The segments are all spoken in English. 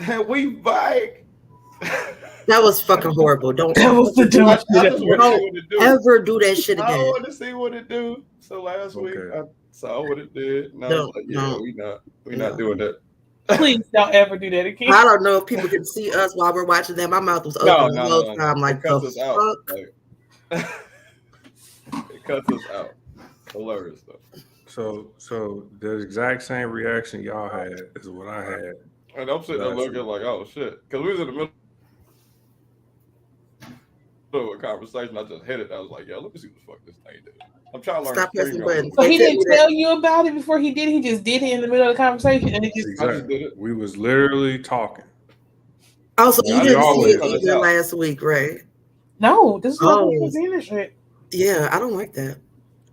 and we bike. That was fucking horrible. Don't That was the dumbest I shit just ever. want to see what it do. ever do that shit I again. want to see what it do. So last week I saw what it did, and I was like, "Yeah, we not doing that." Please don't ever do that again. I don't know if people can see us while we're watching that. My mouth was open the whole time. Like, it cuts the us out. fuck? It cuts us out. Hilarious though. So the exact same reaction y'all had is what I had. And I'm sitting there looking like, oh shit, because we was in the middle of a conversation. I just hit it. I was like, yo, let me see what the fuck this thing did. I'm trying to learn. Stop pressing buttons. So he didn't tell you about it before he did it. He just did it in the middle of the conversation, and it just exactly. Did it. We was literally talking. Oh, so you didn't see it either last week, right? No, this is not the shit. Yeah, I don't like that.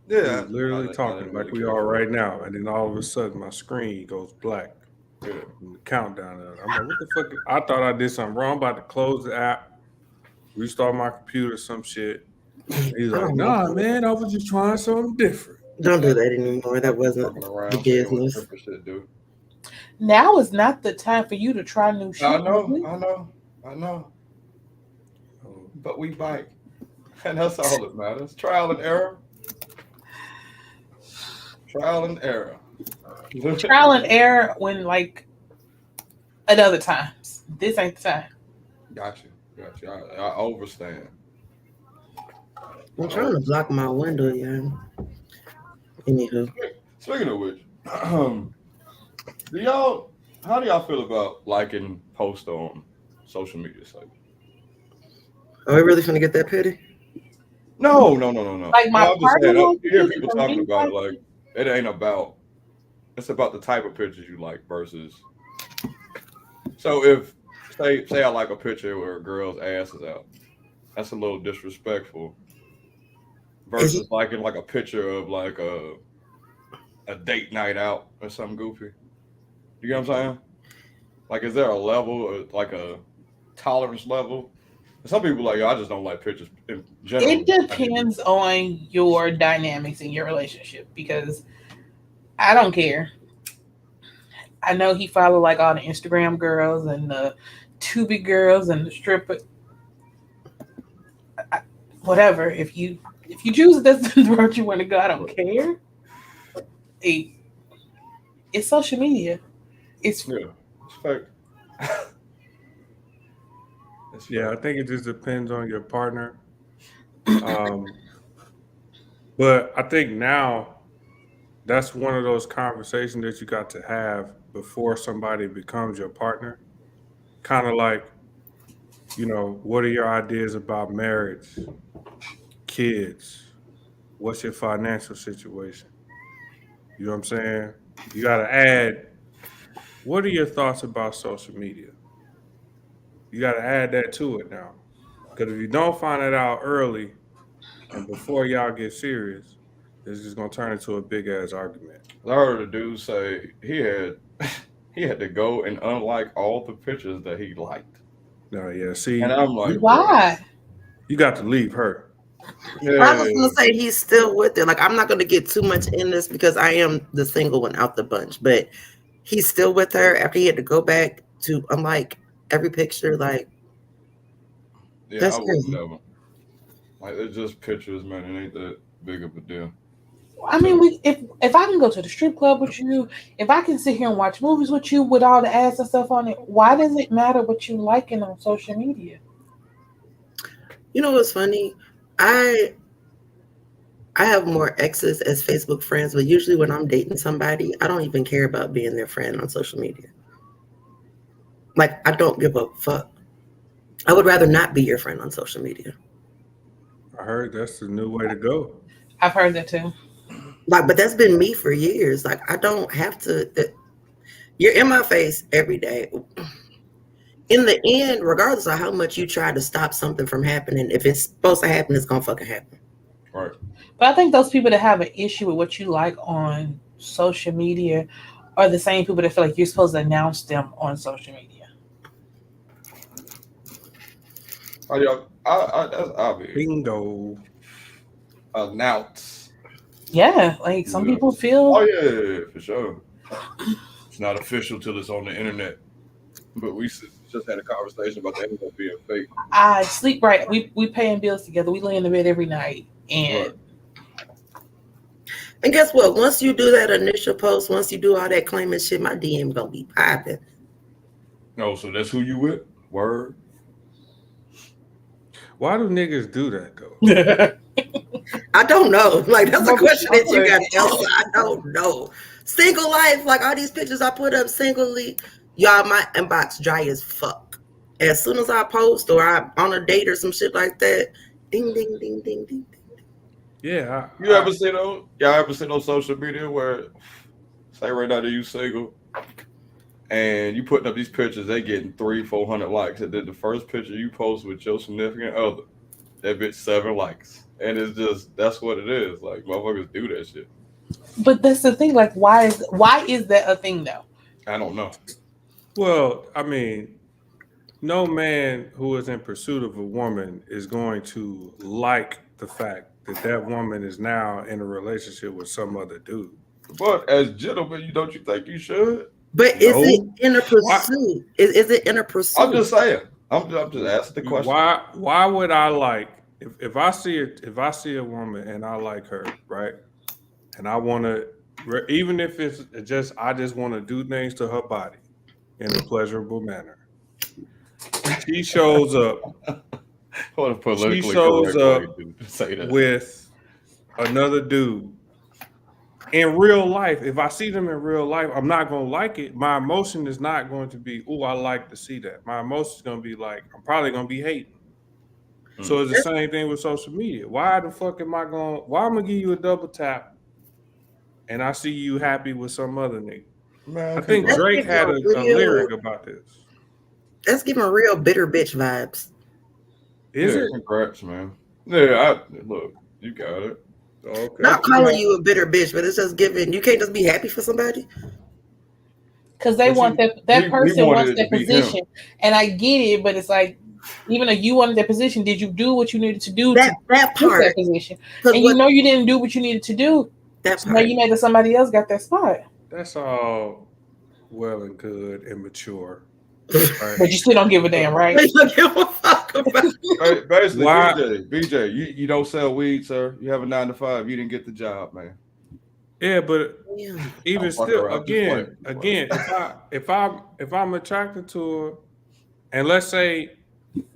Yeah, literally talking like we are right now, and then all of a sudden my screen goes black. Yeah, and the countdown. I'm like, what the fuck? I thought I did something wrong. I'm about to close the app, restart my computer, some shit. He's like, nah, man, I was just trying something different. Don't do that anymore. That wasn't the business. Now is not the time for you to try new shit. I know. But we bike. And that's all that matters. Trial and error. Trial and error. Trial and error when, like, at other times. This ain't the time. Gotcha. I overstand. I'm trying to block my window, yeah. Anywho. Speaking of which, how do y'all feel about liking posts on social media sites? Are we really finna get that petty? No. Like my partner, you hear people talking about it, like it ain't about. It's about the type of pictures you like versus. So if say I like a picture where a girl's ass is out, that's a little disrespectful. Versus liking like a picture of like a date night out or something goofy. You get what I'm saying? Like, is there a level or like a tolerance level? Some people like, yo, I just don't like pictures in general. It depends on your dynamics in your relationship because I don't care. I know he follow like all the Instagram girls and the Tubi girls and the stripper. Whatever. If you choose that's the road you want to go, I don't care. It's social media. It's fact. Yeah, I think it just depends on your partner. But I think now that's one of those conversations that you got to have before somebody becomes your partner. Kind of like, what are your ideas about marriage, kids? What's your financial situation? You know what I'm saying? You got to add, what are your thoughts about social media? You got to add that to it now. Because if you don't find it out early and before y'all get serious, it's just going to turn into a big-ass argument. I heard a dude say he had to go and unlike all the pictures that he liked. No, yeah, see. And I'm like, why? You got to leave her. Yeah. I was going to say he's still with it. Like, I'm not going to get too much in this because I am the single one out the bunch. But he's still with her after he had to go back to unlike every picture. Like, yeah, that's crazy. Never. Like, it's just pictures, man. It ain't that big of a deal. I mean, if I can go to the strip club with you, if I can sit here and watch movies with you with all the ass and stuff on it, why does it matter what you liking on social media? You know what's funny? I have more exes as Facebook friends, but usually when I'm dating somebody, I don't even care about being their friend on social media. Like, I don't give a fuck. I would rather not be your friend on social media. I heard that's the new way to go. I've heard that too. Like, but that's been me for years. Like, I don't have to. You're in my face every day. In the end, regardless of how much you try to stop something from happening, if it's supposed to happen, it's gonna fucking happen. Right. But I think those people that have an issue with what you like on social media are the same people that feel like you're supposed to announce them on social media. Oh yeah, that's obvious. Bingo. Announce. Yeah, like some people feel. Oh yeah, for sure. It's not official till it's on the internet. But we just had a conversation about the internet being fake. I sleep right. We paying bills together. We lay in the bed every night, and Right. And guess what? Once you do that initial post, once you do all that claiming shit, my DM gonna be popping. No, so that's who you with? Word. Why do niggas do that though? I don't know. Like that's a question that you Motherfucker. got to answer. I don't know. Single life, like all these pictures I put up singly, y'all, my inbox dry as fuck. As soon as I post or I'm on a date or some shit like that, ding ding ding ding ding. Yeah. You ever seen those? Y'all ever seen on social media where, say right now that you single, and you putting up these pictures, they getting 300-400 likes, and then the first picture you post with your significant other, that bitch 7 likes, and it's just that's what it is. Like motherfuckers do that shit. But that's the thing. Like, why is that a thing though? I don't know. Well, I mean, no man who is in pursuit of a woman is going to like the fact that that woman is now in a relationship with some other dude. But as gentlemen, you don't you think you should? But is it in a pursuit? Is it in a pursuit? I'm just saying. I'm just asking the question. Why would I like if I see a woman and I like her, right? And I want to, even if it's just I just want to do things to her body in a pleasurable manner. She shows up. What a politically She shows correct up way to say that. with another dude. In real life, if I see them in real life, I'm not gonna like it. My emotion is not going to be, "Oh, I like to see that." My emotion is gonna be like, I'm probably gonna be hating. So it's the same thing with social media. Why the fuck am I going? Why I'm gonna give you a double tap, and I see you happy with some other nigga? Man, I think Drake had a lyric about this. That's giving real bitter bitch vibes. Is it? Congrats, man. Yeah, look, you got it. Okay. Not calling you a bitter bitch, but it's just giving. You can't just be happy for somebody. Because they want that person wants that position, and I get it, but it's like, even though you wanted that position, did you do what you needed to do that part that position? And you know you didn't do what you needed to do. That part. Now you made that somebody else got that spot. That's all well and good and mature. Right? But you still don't give a damn, right? Basically, BJ, you don't sell weed, sir. You have a 9 to 5. You didn't get the job, man. Yeah, but even still, again, if I'm attracted to her, and let's say,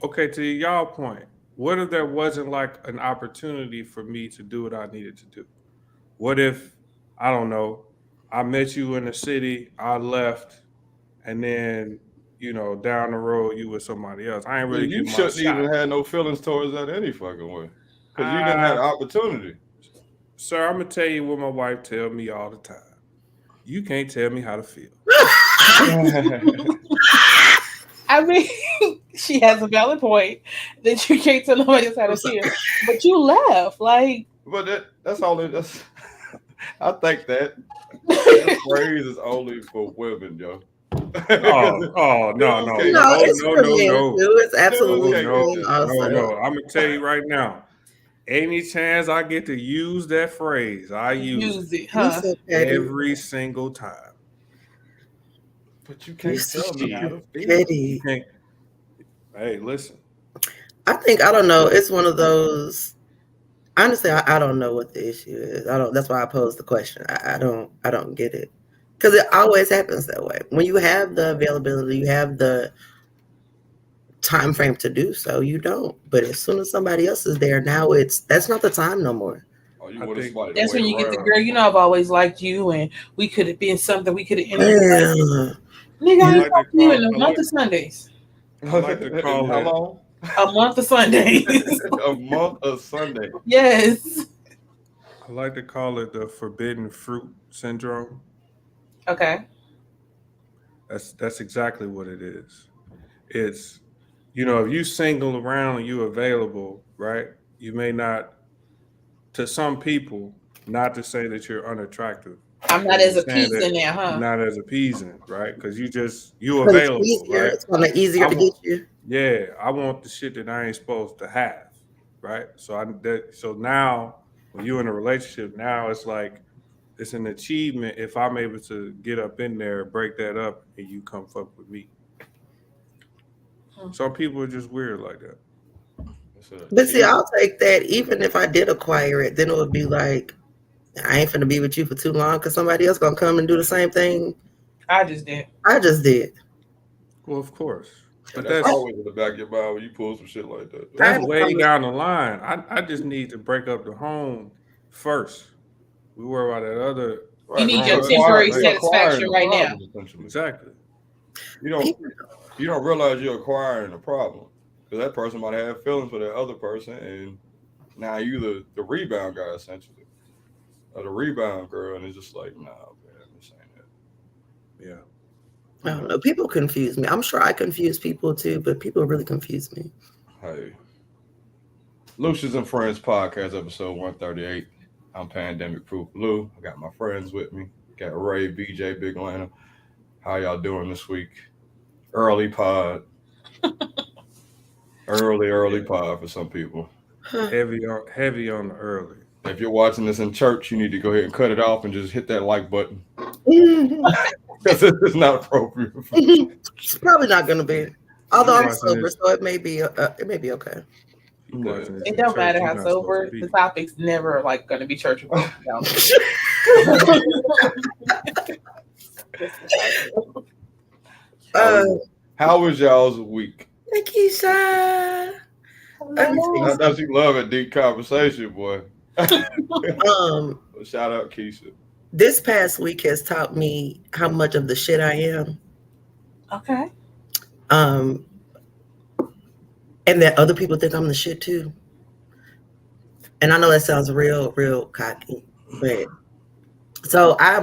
okay, to y'all point, what if there wasn't like an opportunity for me to do what I needed to do? What if, I don't know, I met you in the city, I left, and then, you know, down the road you with somebody else? I ain't really. You shouldn't even have no feelings towards that any fucking way, because you didn't have the opportunity. Sir, I'm gonna tell you what my wife tells me all the time. You can't tell me how to feel. I mean, she has a valid point that you can't tell nobody else how to feel. But you left, like. But that's all it is. I think that phrase is only for women, yo. No. It's absolutely no. I'm gonna tell you right now. Any chance I get to use that phrase, I use it, huh? Every single time. But you can't tell me how to feel. Hey, listen. I don't know. It's one of those. Honestly, I don't know what the issue is. That's why I posed the question. I don't get it, because it always happens that way. When you have the availability, you have the time frame to do so, you don't. But as soon as somebody else is there, now that's not the time no more. Oh, that's when you get the girl. You know, I've always liked you, and we could have been something. We could have ended up. Nigga, I ain't talking to you in a month of Sundays. I like to call how long? A month of Sundays. A month of Sunday. Yes. I like to call it the forbidden fruit syndrome. Okay. That's exactly what it is. It's, you know, if you single around and you available, right? You may not, to some people, not to say that you're unattractive. I'm not as appeasing now, huh? Not as appeasing, right? Because you available, right? It's kind of easier to get you. Yeah, I want the shit that I ain't supposed to have, right? So now, when you're in a relationship, now it's like it's an achievement if I'm able to get up in there, break that up, and you come fuck with me. Some people are just weird like that. But see, I'll take that. Even if I did acquire it, then it would be like, I ain't finna be with you for too long because somebody else gonna come and do the same thing. I just did. Well, of course. But that's always in the back of your mind when you pull some shit like that. That's way down the line. I just need to break up the home first. We worry about that other. You need your temporary satisfaction right now. Exactly. You don't realize you're acquiring a problem because that person might have feelings for that other person, and now you the rebound guy essentially, or the rebound girl, and it's just like, nah, man, this ain't it. Yeah. I don't know. People confuse me. I'm sure I confuse people too, but people really confuse me. Hey. Lucious and Friendz podcast, episode 138. I'm Pandemic Proof Lou. I got my friends with me. Got Ray, BJ, Big Atlanta. How y'all doing this week? Early pod. early pod for some people. Heavy on the early. If you're watching this in church, you need to go ahead and cut it off and just hit that like button. Because it's not appropriate. It's probably not going to be. Although I'm sober, so it may be okay. It don't matter how sober. The topic's never like going to be church. How was y'all's week? Keisha. I know you love a deep conversation, boy. Shout out Keisha. This past week has taught me how much of the shit I am. Okay. And that other people think I'm the shit too. And I know that sounds real cocky, but so I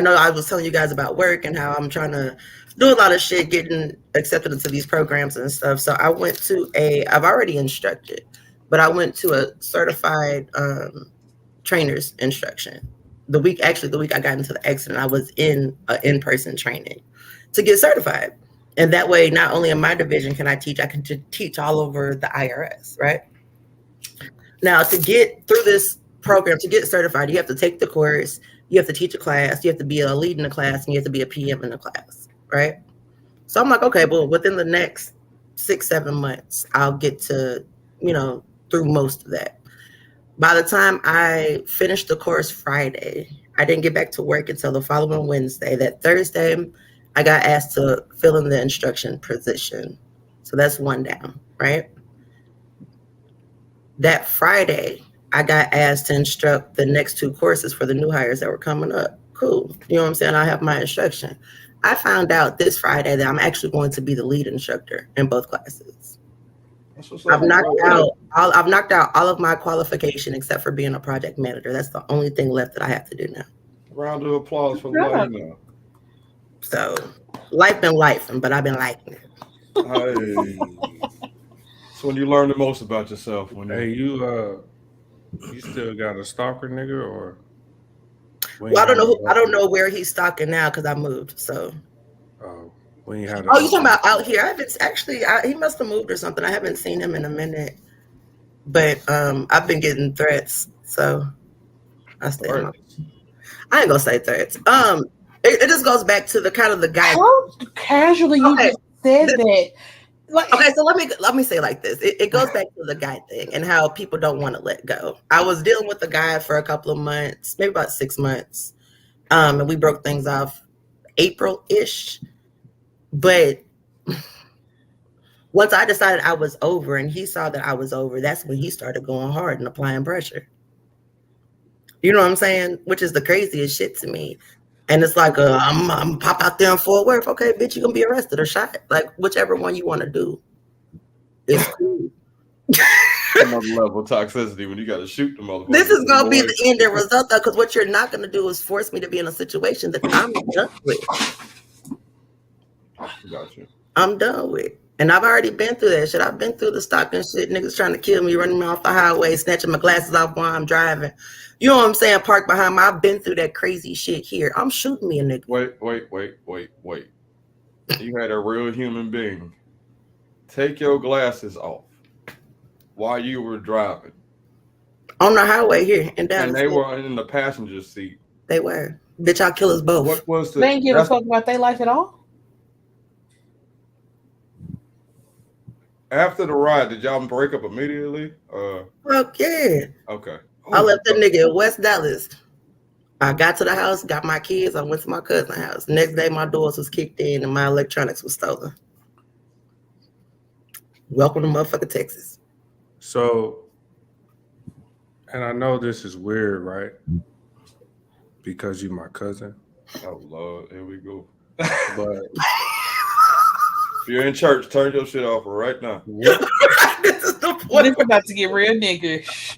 know I was telling you guys about work and how I'm trying to do a lot of shit, getting accepted into these programs and stuff. So I went to I've already instructed, but I went to a certified trainer's instruction. The week I got into the accident, I was in an in-person training to get certified. And that way, not only in my division can I teach, I can teach all over the IRS, right? Now, to get through this program, to get certified, you have to take the course, you have to teach a class, you have to be a lead in the class, and you have to be a PM in the class, right? So I'm like, okay, well, within the next 6-7 months, I'll get to, through most of that. By the time I finished the course Friday, I didn't get back to work until the following Wednesday. That Thursday, I got asked to fill in the instruction position. So that's one down, right? That Friday, I got asked to instruct the next 2 courses for the new hires that were coming up. Cool. You know what I'm saying? I have my instruction. I found out this Friday that I'm actually going to be the lead instructor in both classes. I've knocked out all of my qualification except for being a project manager. That's the only thing left that I have to do now. Round of applause for the So, life been lifing, but I've been liking it. Hey. So when you learn the most about yourself, you still got a stalker nigga or? Well, I don't know where he's stalking now because I moved. So. You talking about out here? He must have moved or something. I haven't seen him in a minute, but I've been getting threats, so I stay. I ain't gonna say threats. It just goes back to the kind of the guy. How casually you just said that. Okay, so let me say it like this. It goes back to the guy thing and how people don't want to let go. I was dealing with the guy for a couple of months, maybe about 6 months, and we broke things off April-ish. But once I decided I was over and he saw that I was over, that's when he started going hard and applying pressure. You know what I'm saying? Which is the craziest shit to me. And it's like, I'm pop out there in Fort Worth. Okay, bitch, you're going to be arrested or shot. Like, whichever one you want to do. It's cool. Another level of toxicity when you got to shoot the motherfucker. This is going to be the end result, though, because what you're not going to do is force me to be in a situation that I'm done with. Gotcha. I'm done with. And I've already been through that shit. I've been through the stalking shit. Niggas trying to kill me, running me off the highway, snatching my glasses off while I'm driving. You know what I'm saying? Park behind me. I've been through that crazy shit here. I'm shooting me a nigga. Wait. You had a real human being take your glasses off while you were driving. On the highway here in Dallas. And they were in the passenger seat. They were. Bitch, I'll kill us both. What was they ain't give a fuck about their life at all? after the ride, did y'all break up immediately? Fuck yeah. Okay. I left that nigga in West Dallas. I got to the house, got my kids. I went to my cousin's house. Next day, my doors was kicked in and my electronics was stolen. Welcome to motherfucking Texas. So, and I know this is weird, right? Because you're my cousin. Oh Lord, here we go. But if you're in church, turn your shit off right now. This is the point. This about to get real niggish.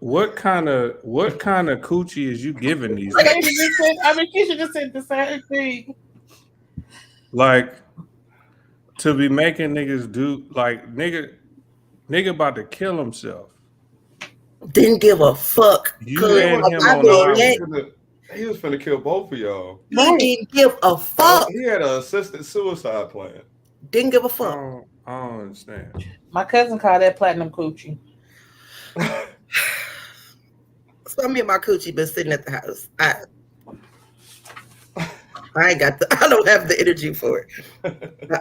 What kind of coochie is you giving these? Keisha just said the same thing. Like, to be making niggas do like nigga about to kill himself. Didn't give a fuck. You and him on the He was finna kill both of y'all. He didn't give a fuck. He had an assisted suicide plan. Didn't give a fuck. I don't understand. My cousin called that platinum coochie. So me and my coochie been sitting at the house. I don't have the energy for it.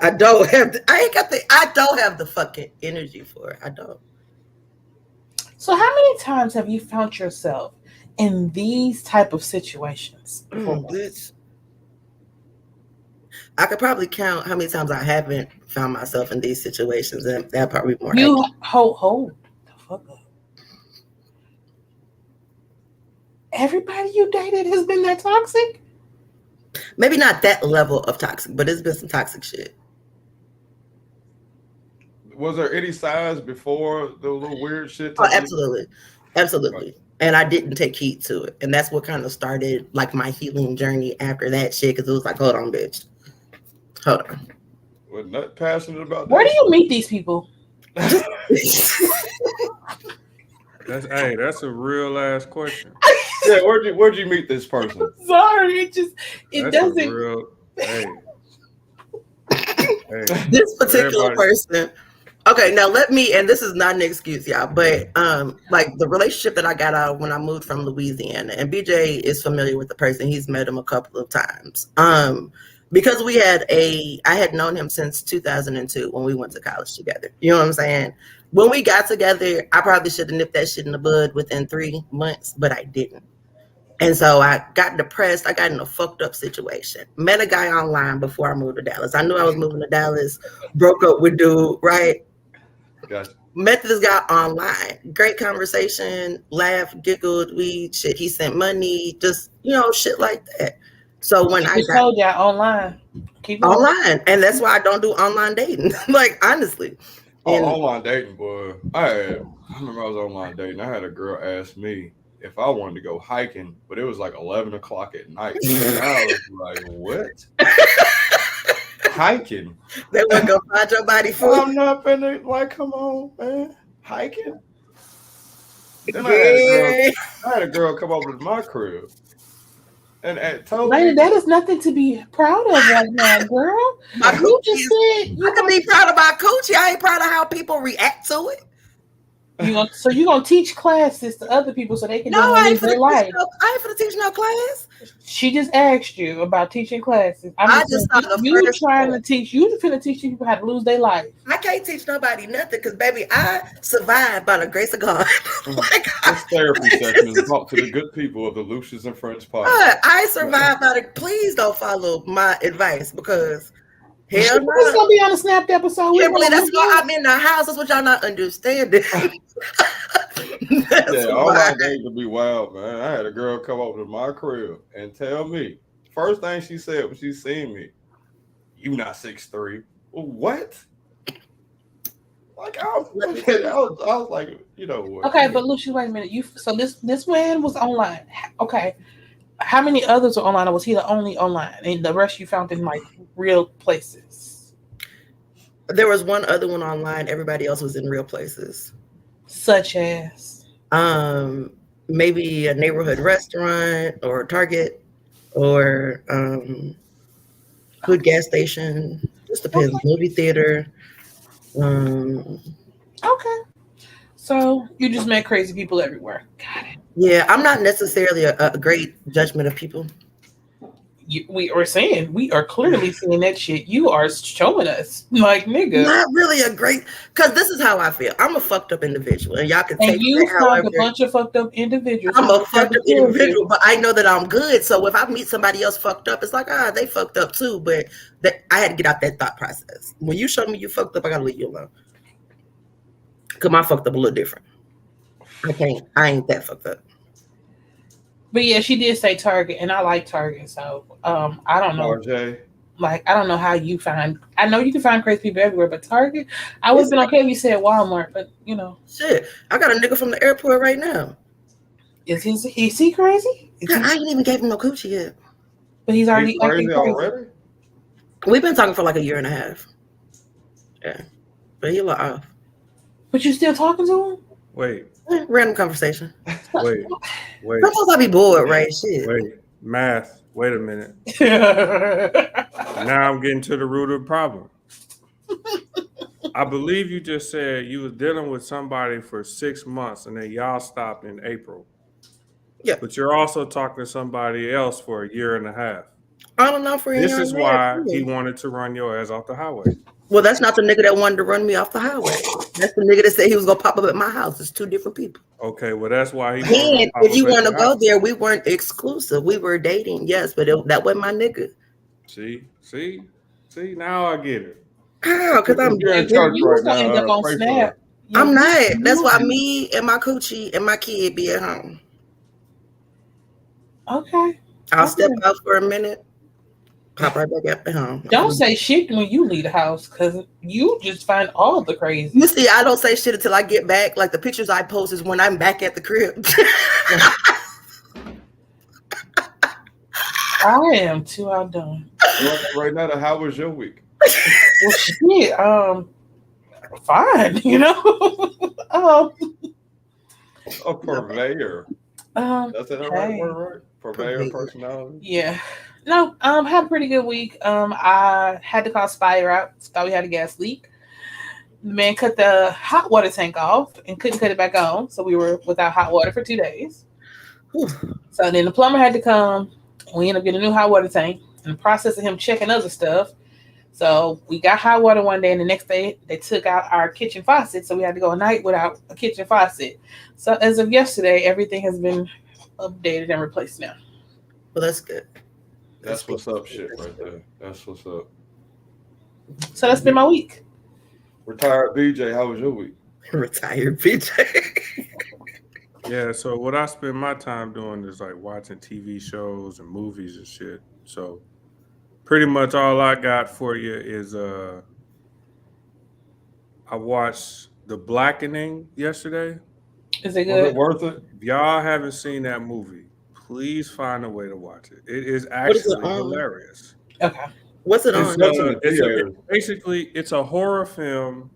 I don't have the fucking energy for it. I don't. So how many times have you found yourself in these type of situations? Bitch. I could probably count how many times I haven't found myself in these situations, and that probably more. You hold the fuck up. Everybody you dated has been that toxic? Maybe not that level of toxic, but it's been some toxic shit. Was there any signs before the little weird shit? Oh, absolutely. Right. And I didn't take heed to it. And that's what kind of started like my healing journey after that shit. Because it was like, hold on, bitch. Hold on. Was not passionate about that. Where do you meet these people? That's a real ass question. Yeah, where'd you meet this person? Sorry, it doesn't. This particular person. Okay, now let me, and this is not an excuse, y'all, but like the relationship that I got out when I moved from Louisiana, and BJ is familiar with the person. He's met him a couple of times. Because I had known him since 2002 when we went to college together. You know what I'm saying? When we got together, I probably should have nipped that shit in the bud within 3 months, but I didn't. And so I got depressed. I got in a fucked up situation. Met a guy online before I moved to Dallas. I knew I was moving to Dallas. Broke up with dude, right? Gotcha. Met this guy online. Great conversation. Laughed, giggled, shit. He sent money, just, shit like that. So when I told y'all online. Keep online. And that's why I don't do online dating. Like, honestly. Online dating, boy. I remember I was online dating. I had a girl ask me if I wanted to go hiking, but it was like 11 o'clock at night. And I was like, what? Hiking? They want to go find your body food. I'm not finna, like, come on, man. Hiking? Then I had a girl come over to my crib. And told me that is nothing to be proud of right now, girl. My coochie. I can be proud of my coochie. I ain't proud of how people react to it. So you're gonna teach classes to other people so they can live their life. I ain't finna teach no class. She just asked you about teaching classes. I just thought you finna teach people how to lose their life. I can't teach nobody nothing because baby, I survived by the grace of God. This therapy session is talk to the good people of the Lucious and Friendz podcast. I survived by the. Please don't follow my advice because. Hell no. It's gonna be on a snapped episode. Kimberly, that's why I'm in the house. That's what y'all not understanding. Online dating would be wild, man. I had a girl come over to my crib and tell me, first thing she said when she seen me, "You not 6'3". Well, what? Like I was like, you know what? Okay, but Lucious, wait a minute. So this man was online. Okay. How many others were online, or was he the only online? And the rest you found in like real places? There was one other one online. Everybody else was in real places. Such as? Maybe a neighborhood restaurant or Target or food gas station. Just depends. Okay. Movie theater. Okay. So you just met crazy people everywhere. Got it. Yeah, I'm not necessarily a great judgment of people. we are saying we are clearly seeing that shit. You are showing us, like, nigga. Not really a great, because this is how I feel. I'm a fucked up individual, and y'all can And take you that found however. a bunch of fucked up individuals. I'm who a fucked up have a individual, but I know that I'm good. So if I meet somebody else fucked up, it's like, they fucked up too. But I had to get out that thought process. When you show me you fucked up, I gotta leave you alone. Cause my fucked up a little different. I ain't that fucked up. But yeah, she did say Target, and I like Target. So I don't know. RJ. Like, I don't know how you find. I know you can find crazy people everywhere, but Target, I would have been okay if you said Walmart. But you know, shit, I got a nigga from the airport right now. Is he crazy? I ain't even gave him no coochie yet. But he's already crazy already. We've been talking for like a year and a half. Yeah, but he a little off. But you still talking to him? Wait. Random conversation. Wait. Sometimes I be bored, right? Shit. Wait. Math. Wait a minute. Now I'm getting to the root of the problem. I believe you just said you was dealing with somebody for 6 months and then y'all stopped in April. Yeah. But you're also talking to somebody else for a year and a half. I don't know for a year. This is why he wanted to run your ass off the highway. Well, that's not the nigga that wanted to run me off the highway. That's the nigga that said he was gonna pop up at my house. It's two different people. Okay, well that's why he. And if you want to go there, we weren't exclusive. We were dating, yes, but that wasn't my nigga. See. Now I get it. How? Because I'm in church right now. On Snap. I'm not. That's why me and my coochie and my kid be at home. Okay. I'll step out for a minute. Pop right back up at home. Don't say shit when you leave the house, because you just find all the crazy. You see, I don't say shit until I get back. Like the pictures I post is when I'm back at the crib. I am too outdone. Right now, how was your week? Well, shit, fine, you know. A purveyor. That's the right word, right? Purveyor personality. Yeah. No, had a pretty good week. I had to call Spire out. Thought we had a gas leak. The man cut the hot water tank off and couldn't cut it back on, so we were without hot water for 2 days. So then the plumber had to come. We ended up getting a new hot water tank. In the process of him checking other stuff, so we got hot water one day, and the next day they took out our kitchen faucet, so we had to go a night without a kitchen faucet. So as of yesterday, everything has been updated and replaced now. Well, that's good. That's what's up, shit, right there. That's what's up. So that's been my week. Retired BJ, how was your week? Retired BJ. Yeah, so what I spend my time doing is like watching TV shows and movies and shit. So pretty much all I got for you is I watched The Blackening yesterday. Is it good? Was it worth it? If y'all haven't seen that movie, please find a way to watch it. It is actually hilarious. Okay. What's it on? Basically, it's a horror film,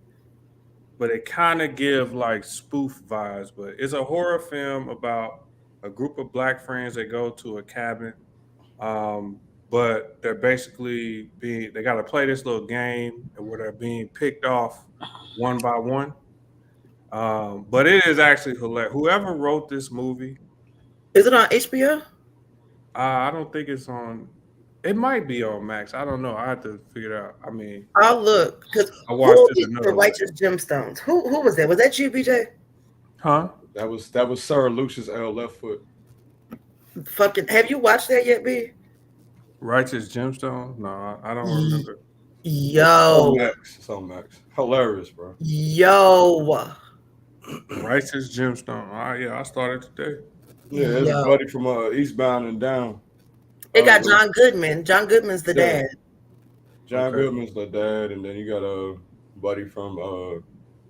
but it kind of gives like spoof vibes. But it's a horror film about a group of black friends that go to a cabin, but they're basically they got to play this little game where they're being picked off one by one. But it is actually hilarious. Whoever wrote this movie. Is it on HBO? I don't think it's on. It might be on Max. I don't know. I have to figure it out. I mean, I'll look because I watched it. The Righteous Gemstones. Who was that? Was that you, BJ? Huh? That was Sir Lucious L. Left Foot. Fucking. Have you watched that yet, B? Righteous Gemstone? No, I don't remember. Yo. It's on Max. Hilarious, bro. Yo. Righteous Gemstone. I started today. Yeah, it's a buddy from Eastbound and Down. It got John Goodman. John Goodman's the dad. John Goodman's the dad, and then you got a buddy from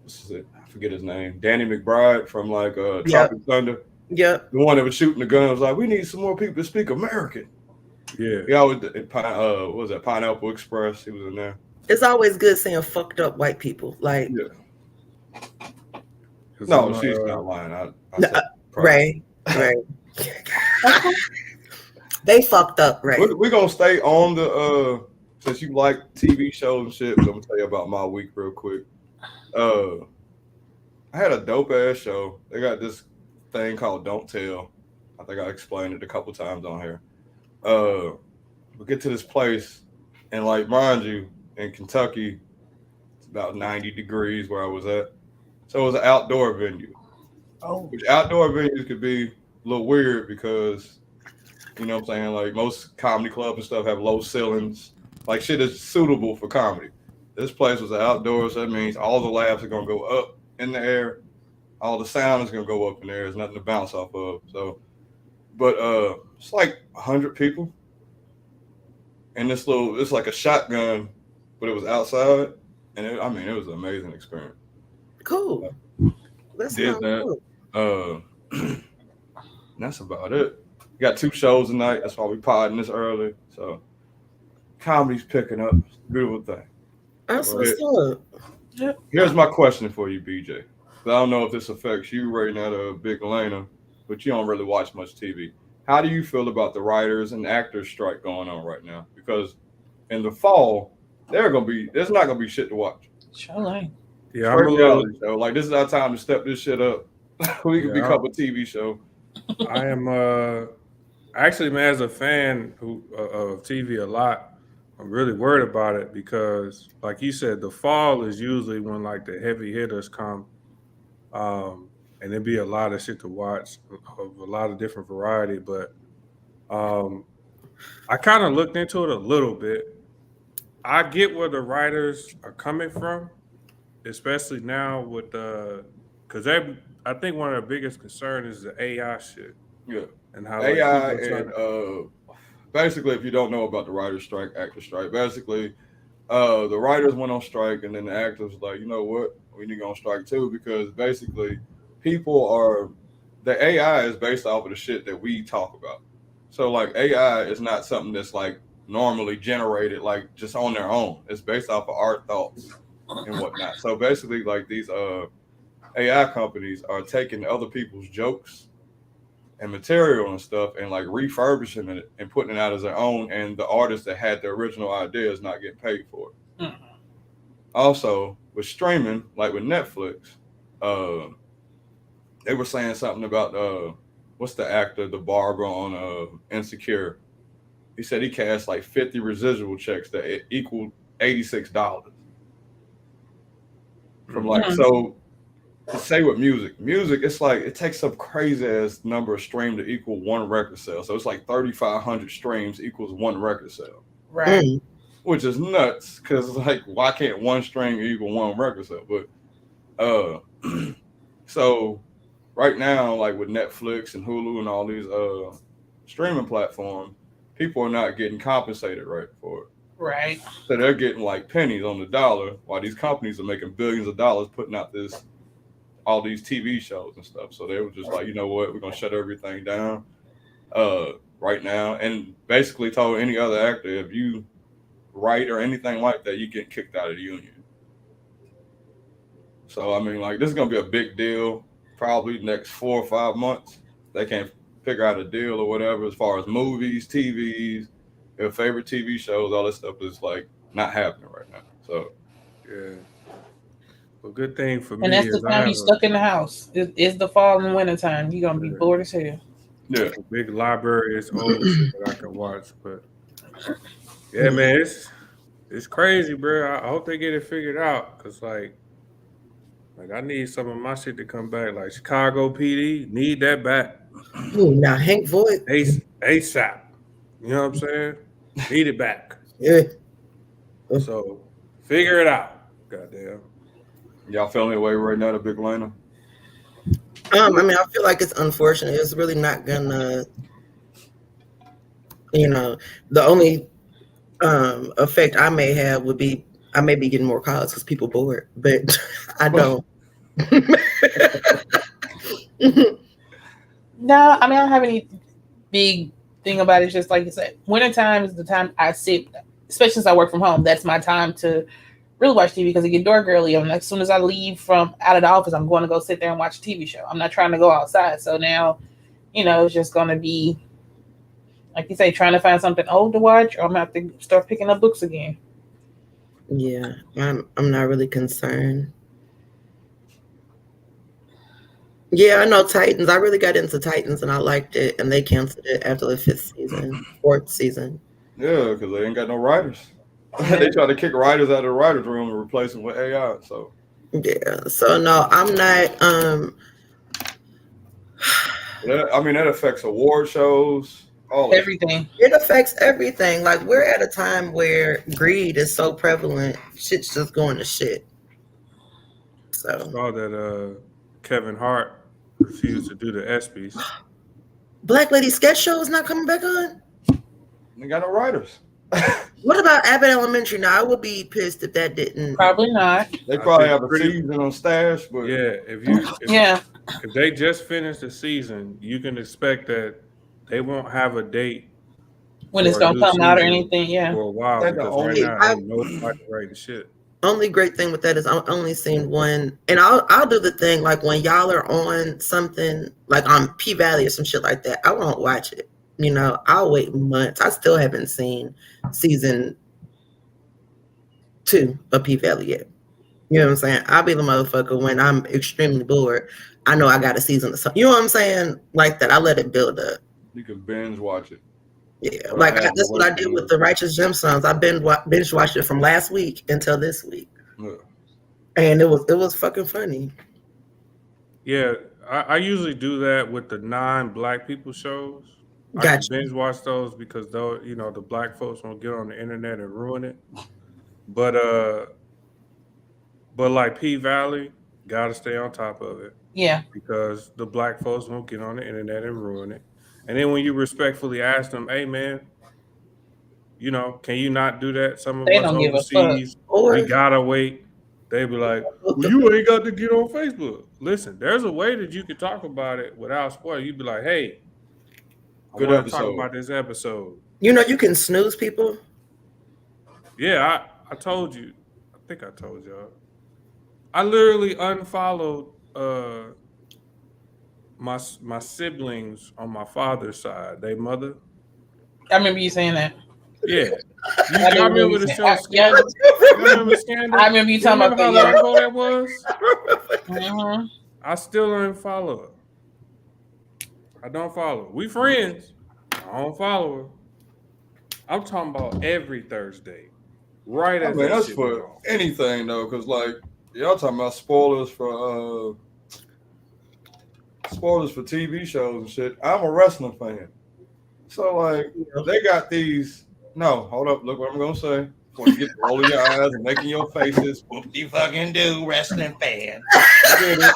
what's it? I forget his name. Danny McBride from like Tropic Thunder. Yep. The one that was shooting the gun was like, we need some more people to speak American. Yeah. He always what was that Pineapple Express? He was in there. It's always good seeing fucked up white people. Like no, she's not lying. I said Right. They fucked up, right? We're gonna stay on the since you like TV shows and shit. I'm gonna tell you about my week real quick. I had a dope ass show. They got this thing called Don't Tell. I think I explained it a couple times on here. we get to this place, and like, mind you, in Kentucky, it's about 90 degrees where I was at. So it was an outdoor venue. Oh, Which outdoor venues could be a little weird because, you know what I'm saying, like most comedy clubs and stuff have low ceilings. Like shit is suitable for comedy. This place was outdoors, so that means all the laughs are gonna go up in the air. All the sound is gonna go up in there. There's nothing to bounce off of. So, but it's like 100 people, and it's like a shotgun, but it was outside, and it was an amazing experience. Cool. That's Did that. cool. That's about it. We got 2 shows tonight. That's why we podding this early. So comedy's picking up. It's a beautiful thing. That's what's up. Here's my question for you, BJ. I don't know if this affects you right now, Big Elena, but you don't really watch much TV. How do you feel about the writers and actors strike going on right now? Because in the fall, there's not gonna be shit to watch. sure ain't. Yeah, I'm a little. Show. Like this is our time to step this shit up. We can become a TV show. I am actually, man, as a fan of TV a lot, I'm really worried about it because, like you said, the fall is usually when like the heavy hitters come, and there'd be a lot of shit to watch of a lot of different variety. But I kind of looked into it a little bit. I get where the writers are coming from, especially now with because I think one of the biggest concerns is the AI shit. Yeah, and how AI and basically, if you don't know about the writer's strike, actor strike, basically, the writers went on strike, and then the actors was like, you know what, we need to go on strike too, because basically, the AI is based off of the shit that we talk about. So like AI is not something that's like normally generated like just on their own. It's based off of our thoughts and whatnot. So basically, like these AI companies are taking other people's jokes and material and stuff and like refurbishing it and putting it out as their own, and the artists that had the original idea is not getting paid for it. Mm-hmm. Also, with streaming, like with Netflix, they were saying something about what's the actor, the barber on Insecure. He said he cashed like 50 residual checks that equal $86 from like so. Say with music, it's like it takes some crazy ass number of streams to equal one record sale. So it's like 3,500 streams equals one record sale, right? Which is nuts because like why can't one stream equal one record sale? But so right now, like with Netflix and Hulu and all these streaming platforms, people are not getting compensated right for it. Right. So they're getting like pennies on the dollar, while these companies are making billions of dollars putting out all these TV shows and stuff. So they were just like, you know what, we're gonna shut everything down right now, and basically told any other actor, if you write or anything like that, you get kicked out of the union. So I mean, like this is gonna be a big deal probably next 4 or 5 months. They can't figure out a deal or whatever as far as movies, TVs, their favorite TV shows, all this stuff is like not happening right now. So yeah. Well, good thing for me. And that's the time you're stuck in the house. It's the fall and winter time. You're gonna be bored as hell. Yeah, a big library is old shit that I can watch, but yeah, man, it's crazy, bro. I hope they get it figured out, cause like I need some of my shit to come back. Like Chicago PD, need that back. Ooh, now Hank Voigt, ASAP. You know what I'm saying? Need it back. Yeah. So figure it out. Goddamn. Y'all feeling your way right now to Big Lena? I mean, I feel like it's unfortunate. It's really not gonna, the only effect I may have would be I may be getting more calls because people bored, but I don't. No, I mean I don't have any big thing about it. It's just like you said, wintertime is the time I sit, especially since I work from home. That's my time to really watch TV because it get dark early. And as soon as I leave from out of the office, I'm going to go sit there and watch a TV show. I'm not trying to go outside. So now, it's just going to be, like you say, trying to find something old to watch, or I'm going to have to start picking up books again. Yeah, I'm not really concerned. Yeah, I know Titans. I really got into Titans and I liked it, and they canceled it after the 4th season. Yeah, because they ain't got no writers. They try to kick writers out of the writers' room and replace them with AI. So yeah. So no, I'm not. that affects award shows. All that. Everything. It affects everything. Like we're at a time where greed is so prevalent, shit's just going to shit. So Saw that Kevin Hart refused to do the ESPYs. Black Lady Sketch Show is not coming back on. They got no writers. What about Abbott Elementary? Now I would be pissed if that didn't. Probably not. They probably I have think a pretty- season on stash, but Yeah, if they just finished the season, you can expect that they won't have a date When it's for a gonna new come out or season anything, yeah. for a while They're the because only- right now ain't nobody writing shit. Only great thing with that is I've only seen one, and I'll do the thing like when y'all are on something like on P Valley or some shit like that. I won't watch it. You know, I'll wait months. I still haven't seen season 2 of P Valley yet. You know what I'm saying? I'll be the motherfucker when I'm extremely bored. I know I got a season of something. You know what I'm saying? Like that. I let it build up. you can binge watch it. Yeah, Well, like I have that's to what I wait did for with it. the Righteous Gemstones. I've been binge watched it from last week until this week, Yeah. and it was fucking funny. Yeah, I usually do that with the non-black people shows. I Gotcha. can binge watch those because though the black folks won't get on the internet and ruin it. But like P Valley, gotta stay on top of it Yeah. because the black folks won't get on the internet and ruin it. And then when you respectfully ask them, "Hey man, can you not do that? Some of They us don't give a fuck. overseas, Or we gotta wait." They be like, "Well, you ain't got to get on Facebook." Listen, there's a way that you can talk about it without spoiling. You'd be like, "Hey, I Good want to talk episode. about this episode." you know, you can snooze people. Yeah, I told you. I think I told y'all. I literally unfollowed my siblings on my father's side. They mother. I remember you saying that. Yeah. I Y'all remember remember you the saying- show I- yeah. Scandal? Y'all remember Scandal? I remember you talking about how that. long ago that was? Mm-hmm. I still don't follow her. I don't follow her. We friends. I don't follow her. I'm talking about every Thursday. Right I as mean, that that's shit for went off. anything though, because like y'all talking about spoilers for TV shows and shit. I'm a wrestling fan, so like they got these. No, hold up. Look what I'm gonna say. Before you get rolling your eyes and making your faces. What you fucking do, wrestling fan? I get it.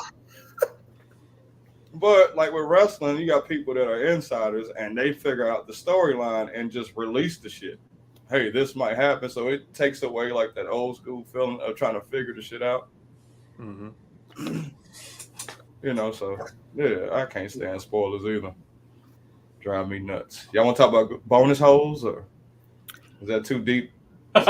But like with wrestling, you got people that are insiders and they figure out the storyline and just release the shit. Hey, this might happen, so it takes away like that old school feeling of trying to figure the shit out. Mm-hmm. So yeah, I can't stand spoilers either. Drive me nuts. Y'all want to talk about bonus holes, or is that too deep? Too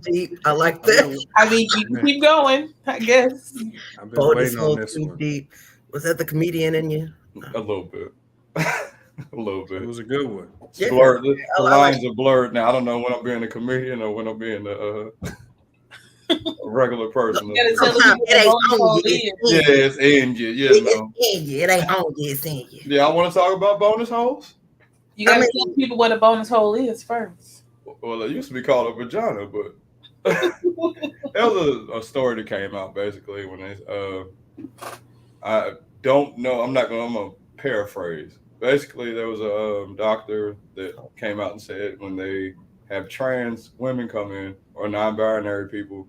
deep. I like that. I mean, you can keep going, I guess. I've been Bonus waiting hole on this too one. deep. Was that the comedian in you? A little bit. A little It bit. was a good one. It's Yeah. blurred. The I like- lines are blurred now. I don't know when I'm being a comedian or when I'm being a regular person. You gotta tell the Sometimes people it ain't what bonus on hole you. is. Yeah, it's in you. Yeah, no. It's in you. It ain't on you. It's in you. Yeah, I want to talk about bonus holes. You gotta I mean- tell people what a bonus hole is first. Well, it used to be called a vagina, but that was a story that came out basically when they. I don't know. I'm gonna paraphrase. Basically, there was a doctor that came out and said when they have trans women come in or non-binary people,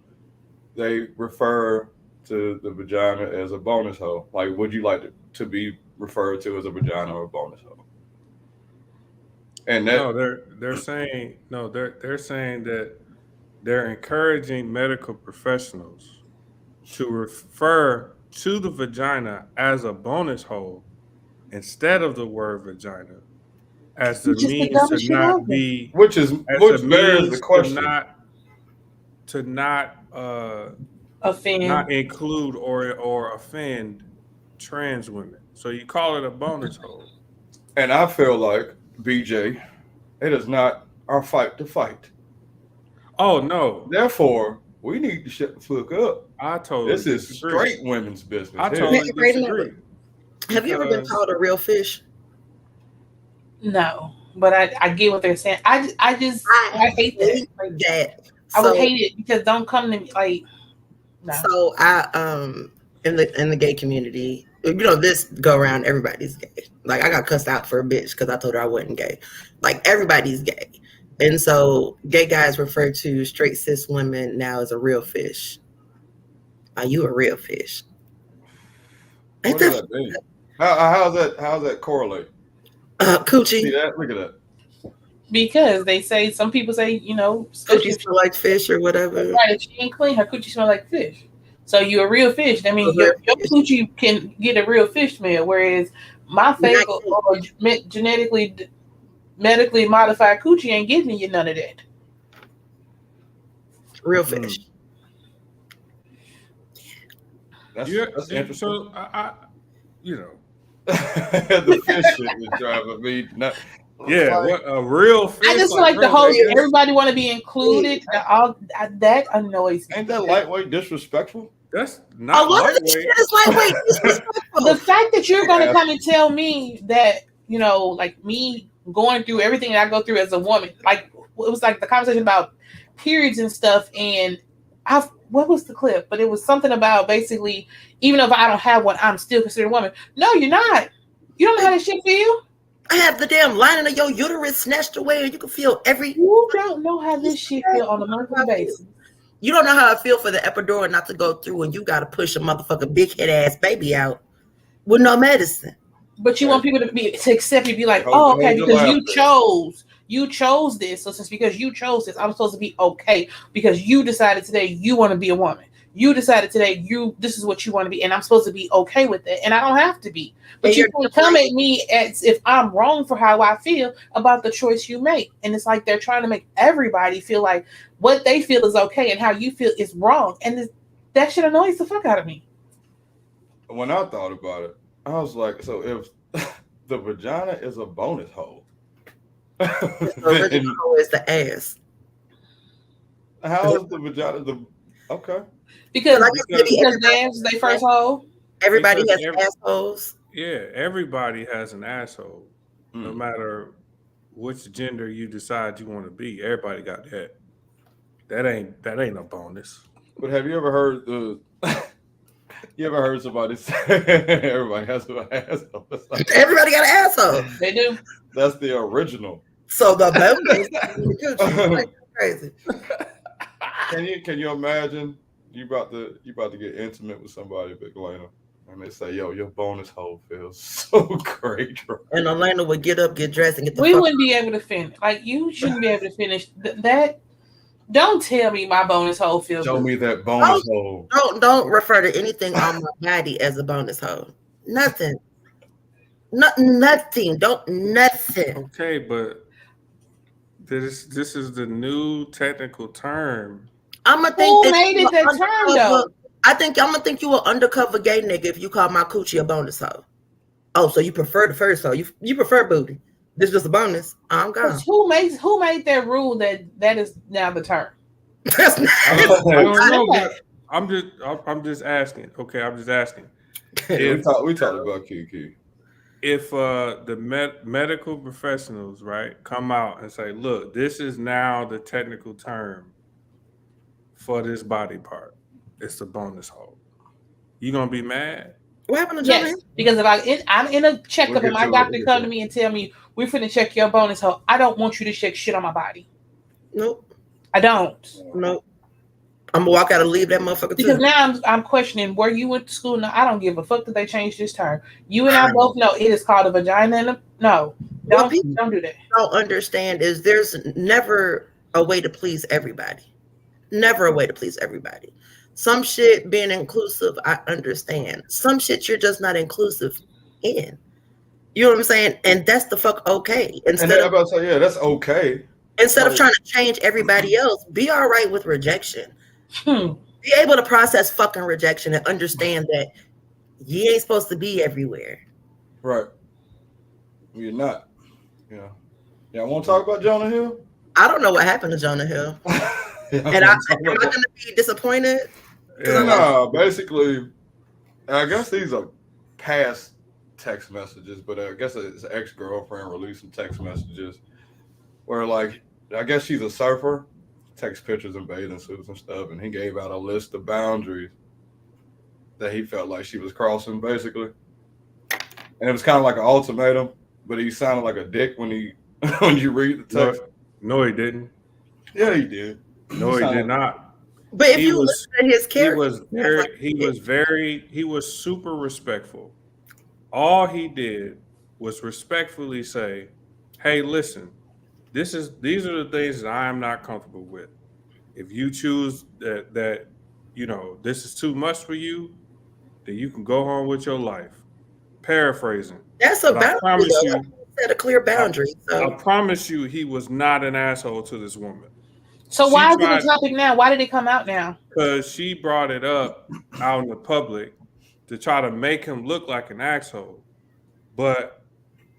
they refer to the vagina as a bonus hole. Like, would you like to be referred to as a vagina or a bonus hole? And that No, they're saying that they're encouraging medical professionals to refer to the vagina as a bonus hole instead of the word vagina, as the Which is the means dumbest to shit not ever. be which as bears means the question. to not Offend. not include or offend trans women. So you call it a bonus hole. And I feel like, BJ, it is not our fight to fight. Oh no, Therefore, we need to shut the fuck up. I totally This is disagree. straight women's business. I here. totally disagree. Have you ever been Because- called a real fish? No. but I get what they're saying. I hate that. Like, that. I would So, hate it because don't come to me like. No. so I in the gay community, you know, this go around, everybody's gay. Like I got cussed out for a bitch because I told her I wasn't gay. Like everybody's gay. And so gay guys refer to straight cis women now as a real fish. Are you a real fish? What does that mean? How's that correlate? Coochie. See that? Look at that. Because they say some people say, you know, Coochie smell like fish or whatever. Right, if she ain't clean, her coochie smell like fish. So you're a real fish. I mean, your coochie can get a real fish smell, whereas my fake or genetically, medically modified coochie ain't giving you none of that. Real fish. That's interesting. So I you know, the fish shit is driving me nuts. Yeah, Like, what a real fish. I just feel like the whole everybody want to be included. That annoys me. Ain't that lightweight disrespectful? That's not a lot lightweight. of this shit is lightweight disrespectful. The fact that you're going to come and tell me that, you know, like me going through everything that I go through as a woman, like it was like the conversation about periods and stuff, and what was the clip? But it was something about basically, even if I don't have one, I'm still considered a woman. No, you're not. You don't know how that shit feel. I have the damn lining of your uterus snatched away, and you can feel every. You don't know how this shit feel on a monthly basis. You don't know how I feel for the epidural not to go through, and you got to push a motherfucking big head ass baby out with no medicine. But you want people to accept you, be like, oh, okay, because you chose this. So since because you chose this, I'm supposed to be okay because you decided today you want to be a woman. You decided today this is what you want to be, and I'm supposed to be okay with it, and I don't have to be. But you can come at me as if I'm wrong for how I feel about the choice you make, and it's like they're trying to make everybody feel like what they feel is okay and how you feel is wrong, and that shit annoys the fuck out of me. When I thought about it, I was like, so if the vagina is a bonus hole, the original hole is the ass. How is the vagina okay? Because the ass is their first hole. Everybody has assholes. Yeah, everybody has an asshole. No matter which gender you decide you want to be, everybody got that. That ain't a bonus. But have you ever heard you ever heard somebody say everybody has an asshole? Like, everybody got an asshole. They do. That's the original. So the bonus like crazy. Can you imagine you about to get intimate with somebody, Big Lena, and they say, "Yo, your bonus hole feels so great." Right? And Elena would get up, get dressed, and get the. We wouldn't be able to finish. Like you shouldn't be able to finish that. Don't tell me my bonus hole feels. Show me that bonus hole. Don't refer to anything on my body as a bonus hole. Nothing. Nothing. Nothing. Okay, but this is the new technical term. I'm gonna think who made it that term though? I'm gonna think you an undercover gay nigga if you call my coochie a bonus hole. Oh, so you prefer the first hole? You prefer booty? This is just a bonus. I'm gone. Who made that rule that is now the term? I don't know, but I'm just asking. Okay, I'm just asking. We talked about Kiki. If the medical professionals, right, come out and say, look, this is now the technical term for this body part. It's a bonus hole. You gonna be mad? What happened to Jonah? Yes, because if I'm in a checkup and my doctor come to me and tell me we're finna check your bonus hole, I don't want you to check shit on my body. Nope. I don't. Nope. I'm gonna walk out and leave that motherfucker because too. now I'm questioning where you went to school. No, I don't give a fuck that they changed this term. You and I both know it is called a vagina and no. Don't do that. Don't understand is there's never a way to please everybody. Never a way to please everybody. Some shit being inclusive, I understand. Some shit you're just not inclusive in. You know what I'm saying? And that's the fuck okay. Instead of about to say, yeah, that's okay. Instead of trying to change everybody else, be all right with rejection. Be able to process fucking rejection and understand that you ain't supposed to be everywhere. Right. You're not. Yeah. Yeah, I want to talk about Jonah Hill? I don't know what happened to Jonah Hill. And am I going to be disappointed? Yeah. No, basically, I guess these are past text messages, but I guess his ex-girlfriend released some text messages where like I guess she's a surfer, takes pictures in bathing suits and stuff, and he gave out a list of boundaries that he felt like she was crossing, basically. And it was kind of like an ultimatum, but he sounded like a dick when he when you read the text. No, he didn't. Yeah, he did. No, he did not. But if you look at his character, he was super respectful. All he did was respectfully say, "Hey, listen, these are the things that I am not comfortable with. If you choose that this is too much for you, then you can go on with your life." Paraphrasing. That's a boundary. I promise you, set a clear boundary. I promise you, he was not an asshole to this woman. So why is it a topic now? Why did it come out now? Because she brought it up out in the public to try to make him look like an asshole. But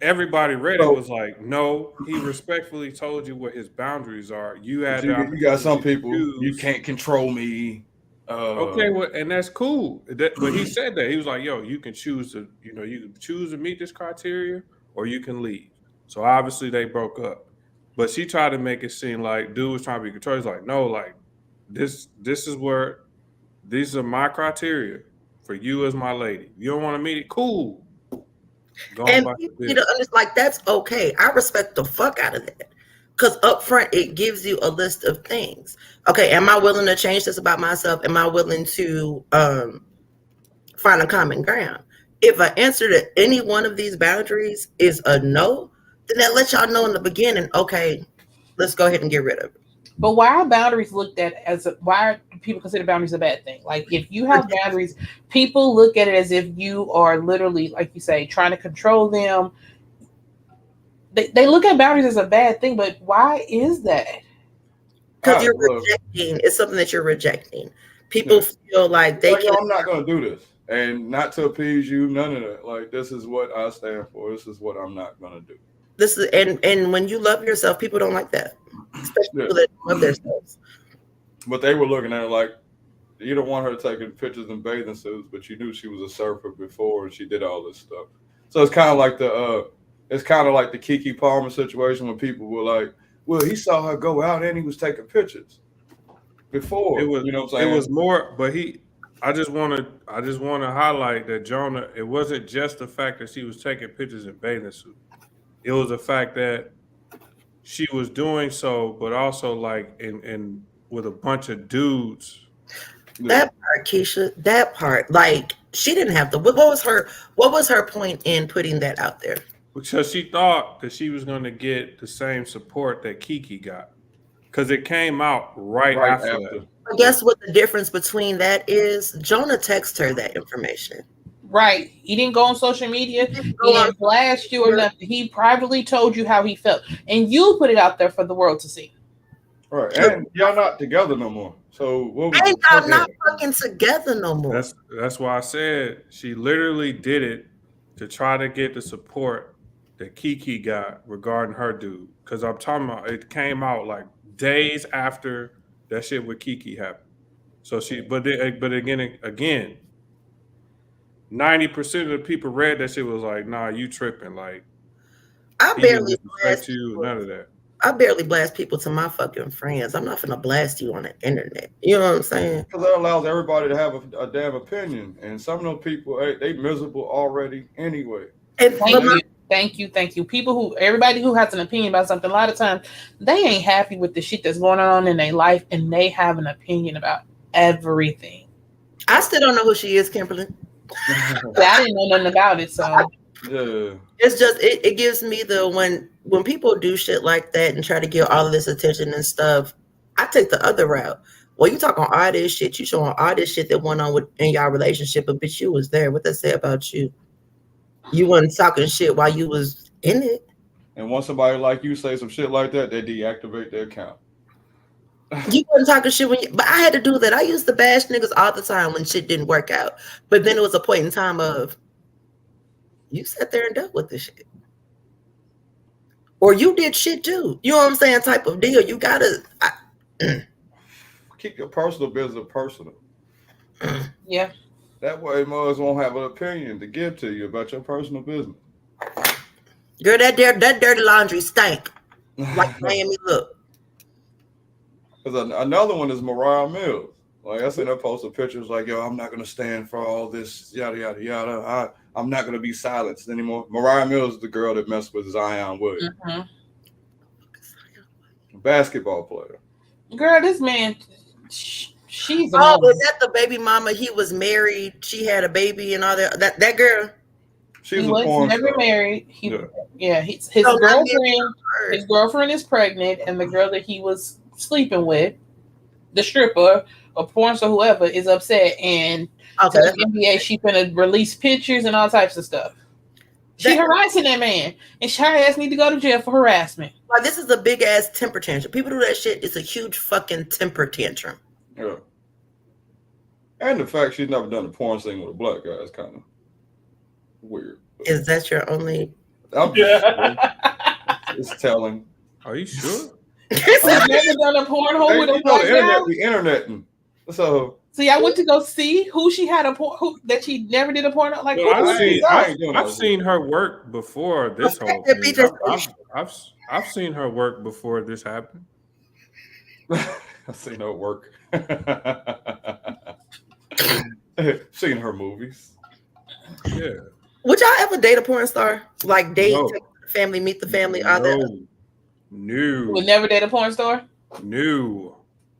everybody read it was like, no, he respectfully told you what his boundaries are. You had you got some people, you can't control me. Okay, well, and that's cool. But he said that. He was like, yo, you can choose to, you can choose to meet this criteria or you can leave. So obviously they broke up. But she tried to make it seem like dude was trying to be controlled. He's like, no, like this is where these are my criteria for you as my lady. You don't want to meet it? Cool. And you know, like that's okay. I respect the fuck out of that. Because up front, it gives you a list of things. Okay, am I willing to change this about myself? Am I willing to find a common ground? If an answer to any one of these boundaries is a no, then that lets y'all know in the beginning, okay, let's go ahead and get rid of it. But why are boundaries looked at why do people consider boundaries a bad thing? Like if you have boundaries, people look at it as if you are literally, like you say, trying to control them. They look at boundaries as a bad thing, but why is that? Because you're rejecting. It's something that you're rejecting. People feel like they I'm not going to do this. And not to appease you, none of that. Like, this is what I stand for. This is what I'm not going to do. This is and when you love yourself, people don't like that. Especially people that love themselves. But they were looking at it like, you don't want her taking pictures in bathing suits, but you knew she was a surfer before and she did all this stuff. So it's kind of like the Keke Palmer situation when people were like, well, he saw her go out and he was taking pictures before. It was, you know what I'm saying? It was more, but I just want to highlight that Jonah, it wasn't just the fact that she was taking pictures in bathing suits. It was the fact that she was doing so, but also like in with a bunch of dudes. That part, Keisha, that part, like she didn't have what was her point in putting that out there? Because she thought that she was going to get the same support that Keke got. Because it came out right after that. I guess what the difference between that is, Jonah texted her that information. Right. He didn't go on social media. He didn't blast you or nothing. He privately told you how he felt. And you put it out there for the world to see. Right. And y'all not together no more. So what was y'all not fucking together no more. That's why I said she literally did it to try to get the support that Keke got regarding her dude. Because I'm talking about it came out like days after that shit with Keke happened. So but again, 90% of the people read that shit was like, nah, you tripping. Like, I barely blast you, none of that. I barely blast people to my fucking friends. I'm not gonna blast you on the internet. You know what I'm saying? Because that allows everybody to have a damn opinion. And some of those people, they miserable already anyway. And Thank you. Everybody who has an opinion about something, a lot of times they ain't happy with the shit that's going on in their life, and they have an opinion about everything. I still don't know who she is, Kimberly. I didn't know nothing about it, so yeah. It's just it gives me when people do shit like that and try to get all of this attention and stuff, I take the other route. Well, you talking all this shit, you showing all this shit that went on in y'all relationship, but bitch, you was there. What that say about you? You wasn't talking shit while you was in it. And once somebody like you say some shit like that, they deactivate their account. You wasn't talking shit but I had to do that. I used to bash niggas all the time when shit didn't work out. But then it was a point in time of you sat there and dealt with this shit. Or you did shit too. You know what I'm saying? Type of deal. You gotta keep your personal business personal. Yeah. That way mothers won't have an opinion to give to you about your personal business. Girl, that dirty laundry stank. like Miami look. Because another one is Mariah Mills. Like I seen her post of pictures like, yo, I'm not gonna stand for all this yada yada yada. I'm not gonna be silenced anymore. Mariah Mills is the girl that messed with Zion Williams, basketball player. Girl, this man, she's. Oh, was that the baby mama? He was married. She had a baby and all that. That girl. She was never star. married. His girlfriend is pregnant, and the girl that he was sleeping with, the stripper or porn star, whoever, is upset, and the NBA she finna release pictures and all types of stuff. She harassing that man, and her ass need to go to jail for harassment. Like, this is a big ass temper tantrum. People do that shit. It's a huge fucking temper tantrum. Yeah. And the fact she's never done a porn scene with a black guy is kind of weird. Is that your only? I'm just it's telling. Are you sure? I've never done a porn hole with a black guy. The internet. So I went to go see who she had that she never did a porn. Like, well, I've seen her work before this whole thing. I've seen her work before this happened. I've seen her work. Seen her movies. Yeah. Would y'all ever date a porn star? Like date, take the family, meet the family, all that? No. You would never date a porn star? No.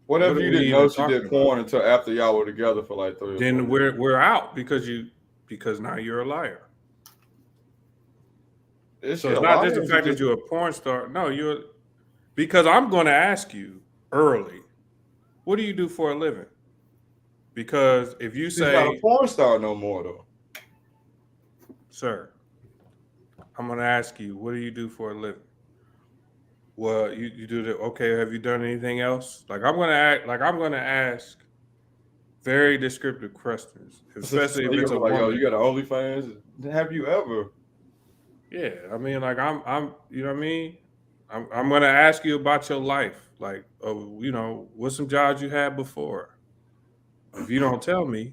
What if you didn't know she did porn until after y'all were together for like 3 or 4 Then we're out because now you're a liar. So it's not just the fact that you're a porn star. No, because I'm going to ask you early, what do you do for a living? Because if you say she's not a porn star no more though. Sir, I'm going to ask you, what do you do for a living? Well, you do the okay. Have you done anything else? Like I'm gonna ask very descriptive questions, especially if it's a woman. Yo, you got an OnlyFans? Have you ever? Yeah, I mean, like I'm, you know what I mean. I'm gonna ask you about your life, like, what's some jobs you had before. If you don't tell me,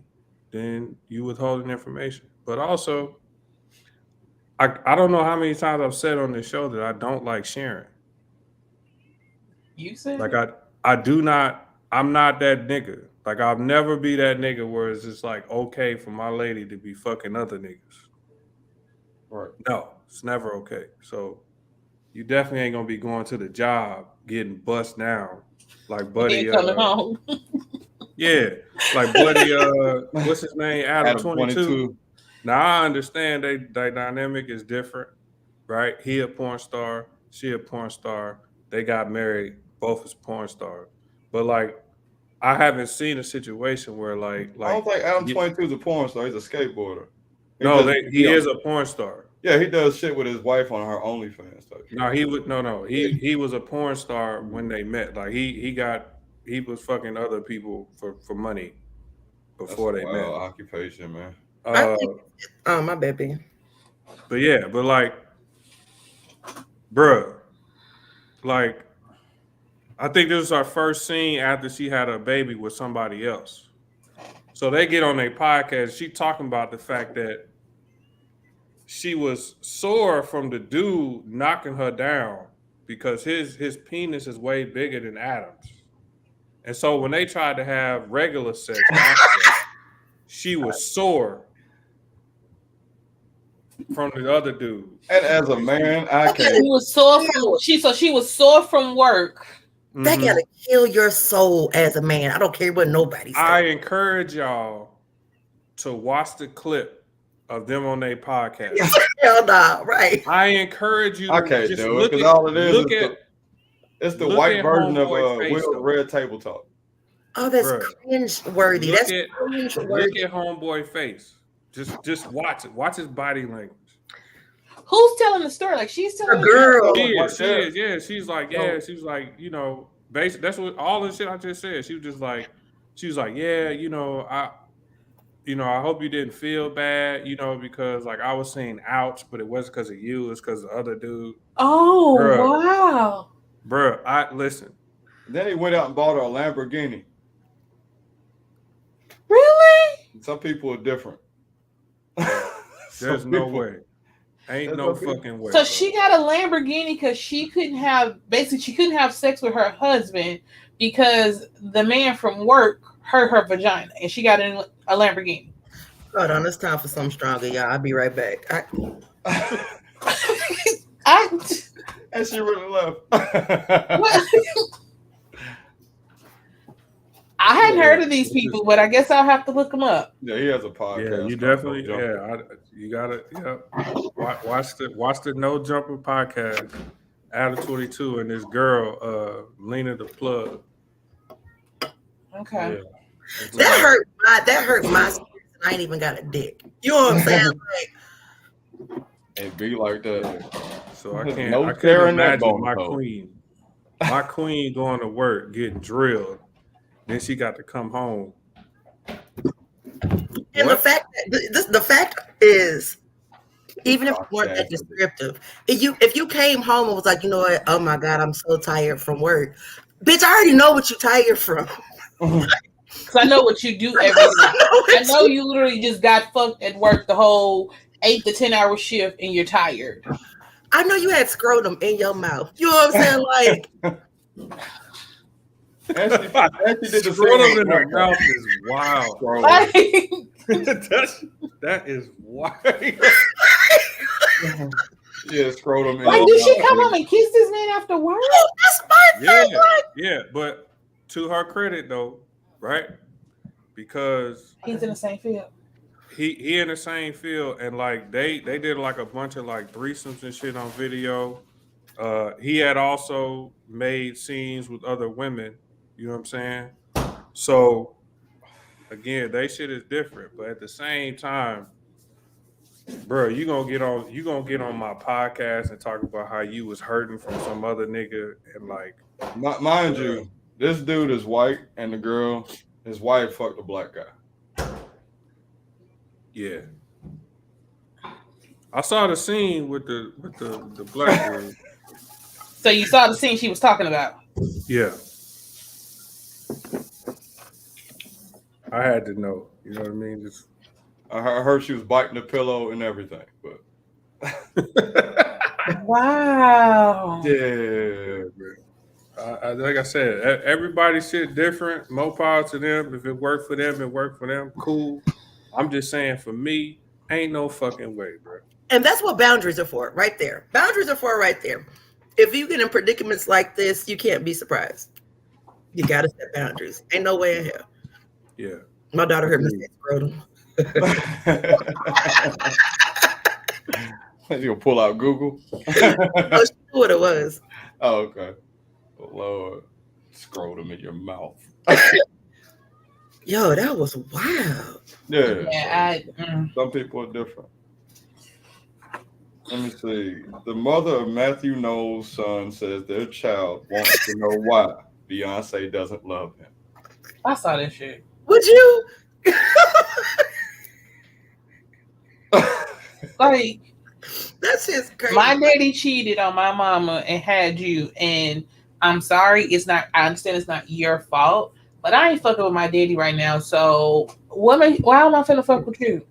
then you withholding information. But also, I don't know how many times I've said on this show that I don't like sharing. You said like I'm not that nigga. Like I'll never be that nigga where it's just like okay for my lady to be fucking other niggas. Right. No, it's never okay. So you definitely ain't gonna be going to the job getting bust down like Buddy coming home. Yeah, like Buddy what's his name? Adam 22. Now I understand they dynamic is different, right? He a porn star, she a porn star. They got married, both as porn stars. But like, I haven't seen a situation where like I don't think Adam 22 is a porn star. He's a skateboarder. He is a porn star. Yeah, he does shit with his wife on her OnlyFans. No, he was a porn star when they met. Like he was fucking other people for money before they met. Occupation, man. My baby. But yeah, but like, bruh. Like, I think this was our first scene after she had a baby with somebody else. So they get on their podcast. She talking about the fact that she was sore from the dude knocking her down because his penis is way bigger than Adam's. And so when they tried to have regular sex after, she was sore from the other dude. And as a man, I can't. She was sore from she was sore from work. That gotta kill your soul as a man. I don't care what nobody says. I encourage y'all to watch the clip of them on their podcast. Hell no, right? I encourage you. I can't do it because all it is it's the white version of Will's Red Table Talk. Oh, that's cringe worthy. That's cringe worthy. Look at homeboy face. Just watch it. Watch his body language. Who's telling the story? Like she's telling the girl. She is. Yeah, she's like, that's what all the shit I just said. She was like, yeah, I hope you didn't feel bad, because like I was saying ouch, but it wasn't because of you, it's because of the other dude. Oh, wow. Bruh, listen. Then he went out and bought her a Lamborghini. Really? Some people are different. There's no way. Ain't no fucking way. So she got a Lamborghini because she couldn't have sex with her husband because the man from work hurt her vagina, and she got in a Lamborghini. Hold on, it's time for something stronger, y'all. I'll be right back. And she really left. I hadn't heard of these people, but I guess I'll have to look them up. Yeah, he has a podcast. Yeah, you definitely. Yeah, you gotta. Yeah, watch the No Jumper podcast. Adam 22 and this girl, Lena the Plug. Okay. Yeah. That hurt my spirit, and I ain't even got a dick. You know what I'm saying? Like, It be like that. So I can't. No I can't tearing that imagine bone my toe. queen going to work getting drilled. Then she got to come home. and the fact is, even if you weren't that descriptive, if you came home and was like, you know what, oh my God, I'm so tired from work, bitch, I already know what you're tired from. Because I know what you do every day. I know you literally just got fucked at work the whole 8 to 10 hour shift and you're tired. I know you had scrotum in your mouth. You know what I'm saying? Like, Actually did the Scrotum in her mouth is wild. Like, that is wild. Yeah, scrotum. Like, did she come home and kiss this man after work? that's my thing. Like, Yeah, but to her credit though, right? Because he's in the same field. he in the same field, and like they did like a bunch of like threesomes and shit on video. He had also made scenes with other women. You know what I'm saying? So again, they shit is different, but at the same time, bro, you gonna get on my podcast and talk about how you was hurting from some other nigga and like, mind you, this dude is white, and the girl, his wife, fucked a black guy. yeah. I saw the scene with the black dude. So you saw the scene she was talking about. Yeah. I had to know. You know what I mean? Just I heard she was biting the pillow and everything, but Wow. yeah, like I said, everybody's shit different. More power to them. If it worked for them, it worked for them. Cool. I'm just saying, for me, ain't no fucking way, bro. and that's what boundaries are for, right there. Boundaries are for right there. If you get in predicaments like this, you can't be surprised. You gotta set boundaries. Ain't no way in hell. Yeah. My daughter heard me say scrotum. you gonna pull out Google? Oh, she knew what it was. Oh, okay. Oh, Lord, scrotum in your mouth. Yo, that was wild. Yeah. Some people are different. Let me see. The mother of Matthew Knowles' son says their child wants to know why Beyonce doesn't love him. I saw that shit. Would you? Like, That's just crazy. my daddy cheated on my mama and had you, and I'm sorry. I understand it's not your fault, but I ain't fucking with my daddy right now. So why am I finna fuck with you?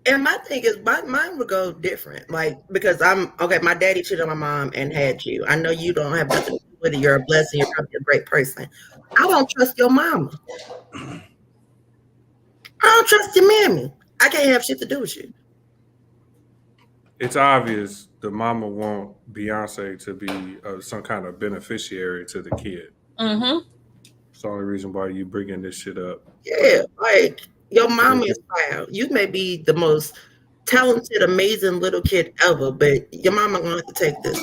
And my thing is, mine would go different. Like, because my daddy cheated on my mom and had you. I know you don't have nothing to do with it. You're a blessing. You're probably a great person. I don't trust your mama. I don't trust your mammy. I can't have shit to do with you. It's obvious the mama want Beyonce to be some kind of beneficiary to the kid. Mm-hmm. It's the only reason why you bringing this shit up. Yeah, like, your mama is wild. You may be the most talented, amazing little kid ever, but your mama gonna have to take this.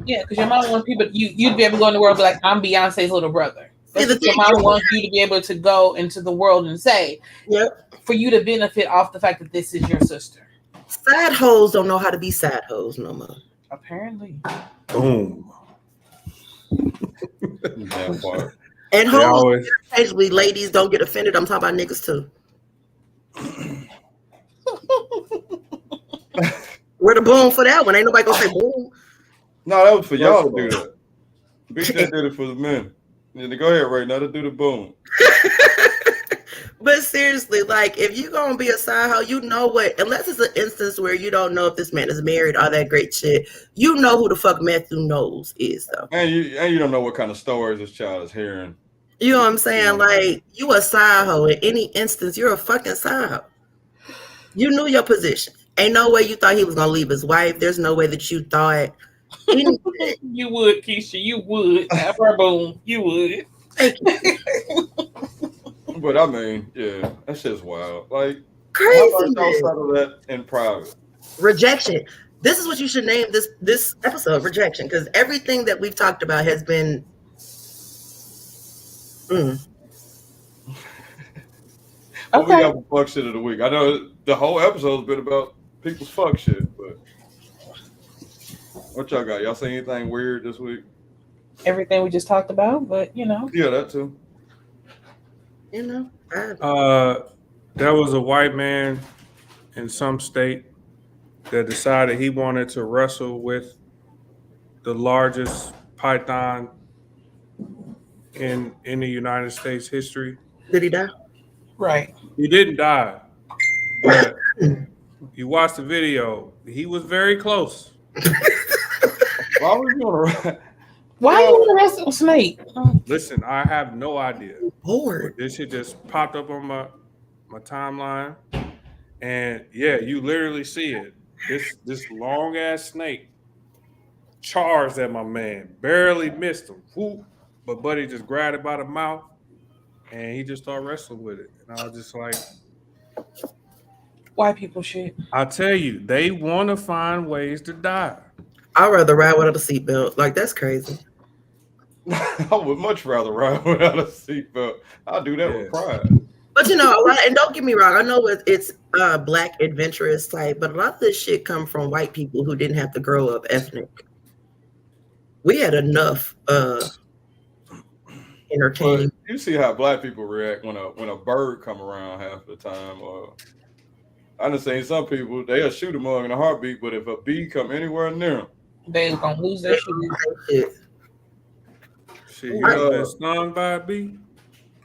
Yeah, because your mama wants people. You'd be able to go in the world and be like, I'm Beyonce's little brother. That's Yeah, what your mama wants you to be able to go into the world and say, Yep. for you to benefit off the fact that this is your sister. Side hoes don't know how to be side hoes no more. Apparently. Boom. That part. And They hoes, always- occasionally, ladies don't get offended. I'm talking about niggas too. We're the boom for that one. Ain't nobody gonna say boom. No, that was for y'all to do that. BJ did it for the men. Yeah, go ahead right now to do the boom. But seriously, like, if you're gonna be a side hoe, you know what? Unless it's an instance where you don't know if this man is married, all that great shit, you know who the fuck Matthew Knowles is, though. And you don't know what kind of stories this child is hearing. You know what I'm saying? Like, you a side hoe. In any instance, you're a fucking side hoe. You knew your position. Ain't no way you thought he was gonna leave his wife. There's no way that you thought anything. You would, Keisha. You would. After boom, you would. Thank you. But I mean, yeah, that shit's wild. Like, Crazy. how about y'all settle that in private? Rejection. This is what you should name this episode, rejection, because everything that we've talked about has been. What we got for fuck shit of the week? I know the whole episode's been about people's fuck shit, but what y'all got? Y'all see anything weird this week? Everything we just talked about, but you know. Yeah, that too. You know, there was a white man in some state that decided he wanted to wrestle with the largest python in the United States history. Did he die? Right. He didn't die, but you watch the video. He was very close. Why would you want to? Why you want to wrestle a snake? Listen, I have no idea. Bored. This shit just popped up on my timeline, and yeah, you literally see it. This long ass snake charged at my man, barely missed him. Whoop, but Buddy just grabbed it by the mouth, and he just started wrestling with it. And I was just like, white people shit. I tell you, they want to find ways to die. I'd rather ride without a seatbelt. Like, that's crazy. I would much rather ride without a seatbelt. I'll do that with pride. But you know, a lot, and don't get me wrong, I know it's black adventurous type, but a lot of this shit come from white people who didn't have to grow up ethnic. We had enough entertaining. But you see how black people react when a bird come around half the time. I done seen some people, they'll shoot a mug in a heartbeat, but if a bee come anywhere near them, they gonna lose their shit. Shit, you ever been stung by a bee?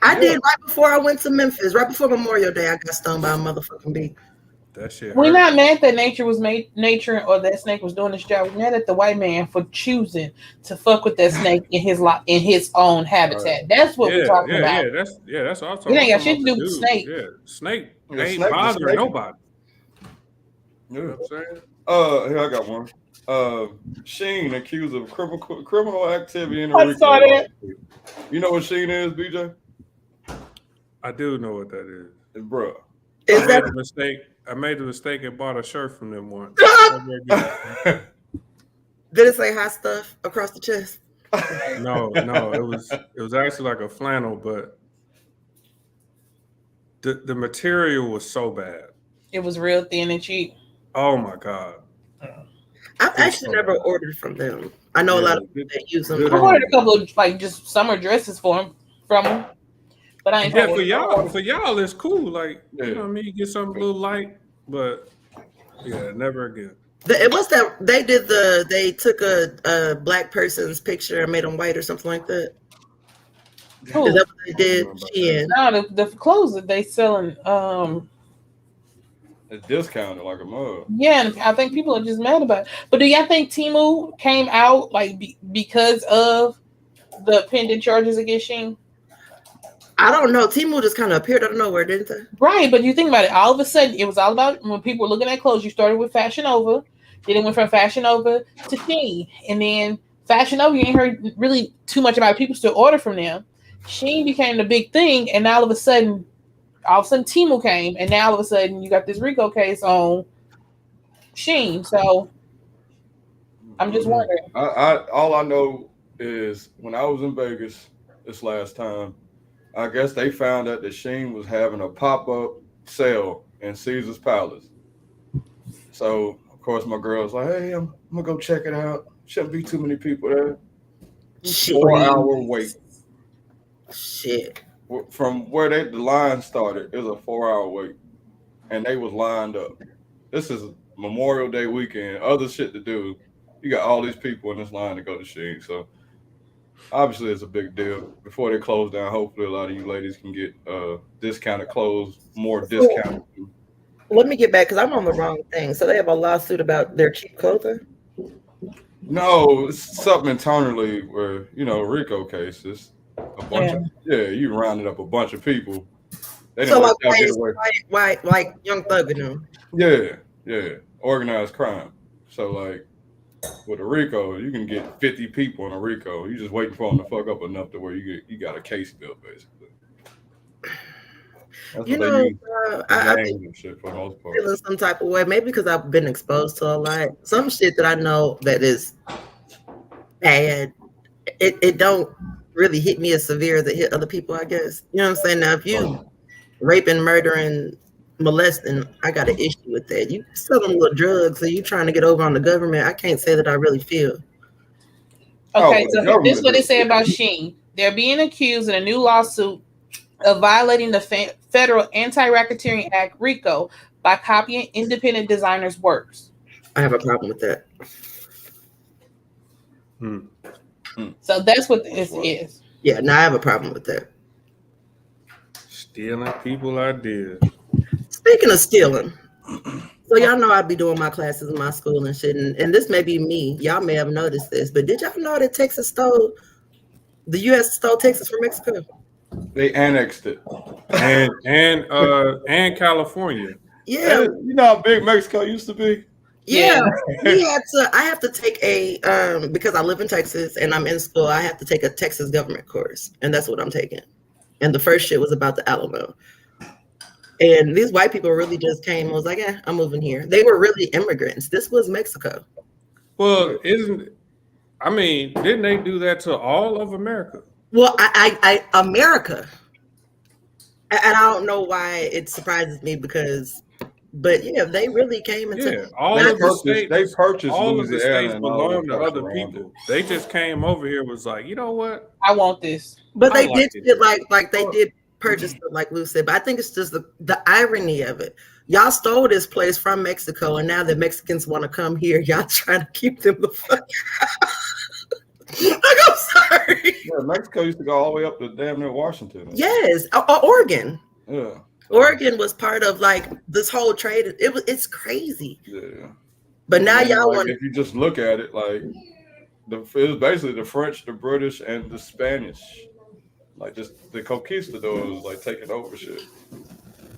I did right before I went to Memphis. Right before Memorial Day, I got stung by a motherfucking bee. That shit. We're not mad that nature or that snake was doing its job. We're mad at the white man for choosing to fuck with that snake in his own habitat. Right. That's what we're talking about. Yeah, that's what I'm talking about. It ain't got shit to do with the snake. Yeah, snake ain't bothering nobody. You know what I'm saying? Here I got one. Sheen accused of criminal activity in the I saw that. You know what Sheen is, BJ? I do know what that is. Bro. I made a mistake and bought a shirt from them once. Did it say hot stuff across the chest? No, it was actually like a flannel, but the material was so bad. It was real thin and cheap. Oh my God. I've actually never ordered from them. I know a lot of people that use them. I ordered a couple of like just summer dresses from them. But I ain't for y'all it's cool. Like, you know what I mean? You get something a little light, but yeah, never again. It was that they took a black person's picture and made them white or something like that. Cool. Is that what they did? Yeah. No, the clothes that they selling it's discounted like a mug. Yeah, and I think people are just mad about it. But do y'all think Temu came out like because of the pending charges against Sheen? I don't know. Temu just kind of appeared out of nowhere, didn't they? Right, but you think about it. All of a sudden, it was all about when people were looking at clothes. You started with Fashion Nova, then it went from Fashion Nova to Sheen, and then Fashion Nova, you ain't heard really too much about it. People still order from them. Sheen became the big thing, and now all of a sudden Temu came, and now all of a sudden you got this RICO case on Sheen. So I'm just wondering. All I know is when I was in Vegas this last time, I guess they found out that Sheen was having a pop-up sale in Caesar's Palace. So, of course, my girl's like, hey, I'm going to go check it out. Shouldn't be too many people there. 4-hour wait. Shit. From where the line started, it was a 4-hour wait. And they was lined up. This is Memorial Day weekend. Other shit to do. You got all these people in this line to go to Sheen. So, obviously it's a big deal. Before they close down, hopefully a lot of you ladies can get discounted clothes, more discounted. Let me get back because I'm on the wrong thing. So they have a lawsuit about their cheap clothing. No, it's something internally where RICO cases. A bunch of you rounded up a bunch of people. They didn't So let like, y'all get away. like Young Thug and them. Yeah, organized crime. So like with a RICO, you can get 50 people in a RICO. You just waiting for them to fuck up enough to where you got a case built basically. That's what they use. I've been shit for the most part. feeling some type of way, maybe because I've been exposed to a lot. Some shit that I know that is bad. It don't really hit me as severe as it hit other people, I guess. You know what I'm saying? Now, if you raping, murdering, molesting, I got an issue with that. You selling little drugs, so you trying to get over on the government. I can't say that I really feel. Okay, so this is what they say about Sheen. They're being accused in a new lawsuit of violating the federal Anti-Racketeering Act, RICO, by copying independent designers' works. I have a problem with that. So that's what this is. Yeah, now I have a problem with that. Stealing people ideas. Speaking of stealing, so y'all know I'd be doing my classes in my school and shit, and this may be me. Y'all may have noticed this, but did y'all know that the U.S. stole Texas from Mexico? They annexed it, and California. Yeah, you know how big Mexico used to be. Yeah, I have to take because I live in Texas and I'm in school. I have to take a Texas government course, and that's what I'm taking. And the first shit was about the Alamo. And these white people really just came and was like, I'm moving here. They were really immigrants. This was Mexico. Well, didn't they do that to all of America? Well, America. And I don't know why it surprises me but they really came into all of the states. They purchased all Louisiana of the states belong to other people. They just came over here, was like, you know what? I want this. But they did it like they did purchase it, like Lou said. But I think it's just the irony of it. Y'all stole this place from Mexico, and now the Mexicans want to come here. Y'all trying to keep them the fuck out. I'm sorry. Yeah, Mexico used to go all the way up to damn near Washington. Yes, Oregon. Yeah. Oregon was part of like this whole trade. It's crazy. Yeah. But now y'all want. If you just look at it, like it was basically the French, the British, and the Spanish. Like just the conquistadors, like taking over shit.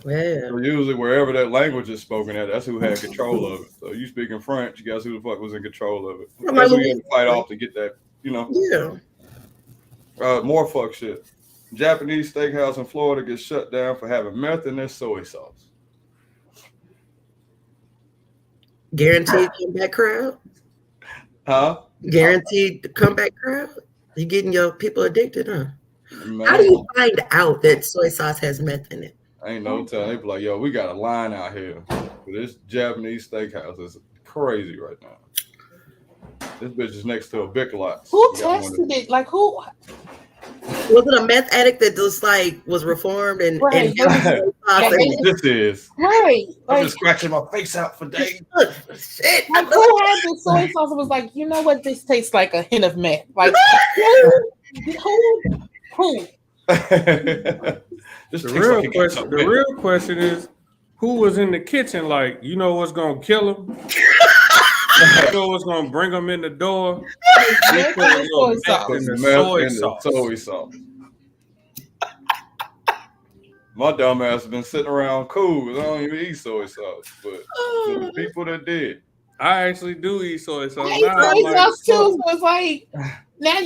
Yeah. So usually wherever that language is spoken at, that's who had control of it. So you speaking French, guess who the fuck was in control of it? That's who you had to fight off to get that, Yeah. More fuck shit. Japanese steakhouse in Florida gets shut down for having meth in their soy sauce. Guaranteed comeback crowd? Huh? Guaranteed comeback crowd? You getting your people addicted, huh? Man, how do you find out that soy sauce has meth in it? Ain't no telling. They be like, yo, we got a line out here for this Japanese steakhouse. It's crazy right now. This bitch is next to a Big Lots. Who tested it? Like who? Was it a meth addict that just like was reformed and this is right? I've been scratching my face out for days. Shit. Like who had the soy sauce and was like, you know what? This tastes like a hint of meth. Like who? The real question is, who was in the kitchen? Like, you know what's gonna kill him? You know what's gonna bring them in the door? Soy sauce. My dumb ass has been sitting around cool. I don't even eat soy sauce, but the people that did. I actually do eat soy sauce. I eat soy sauce too. So it's like now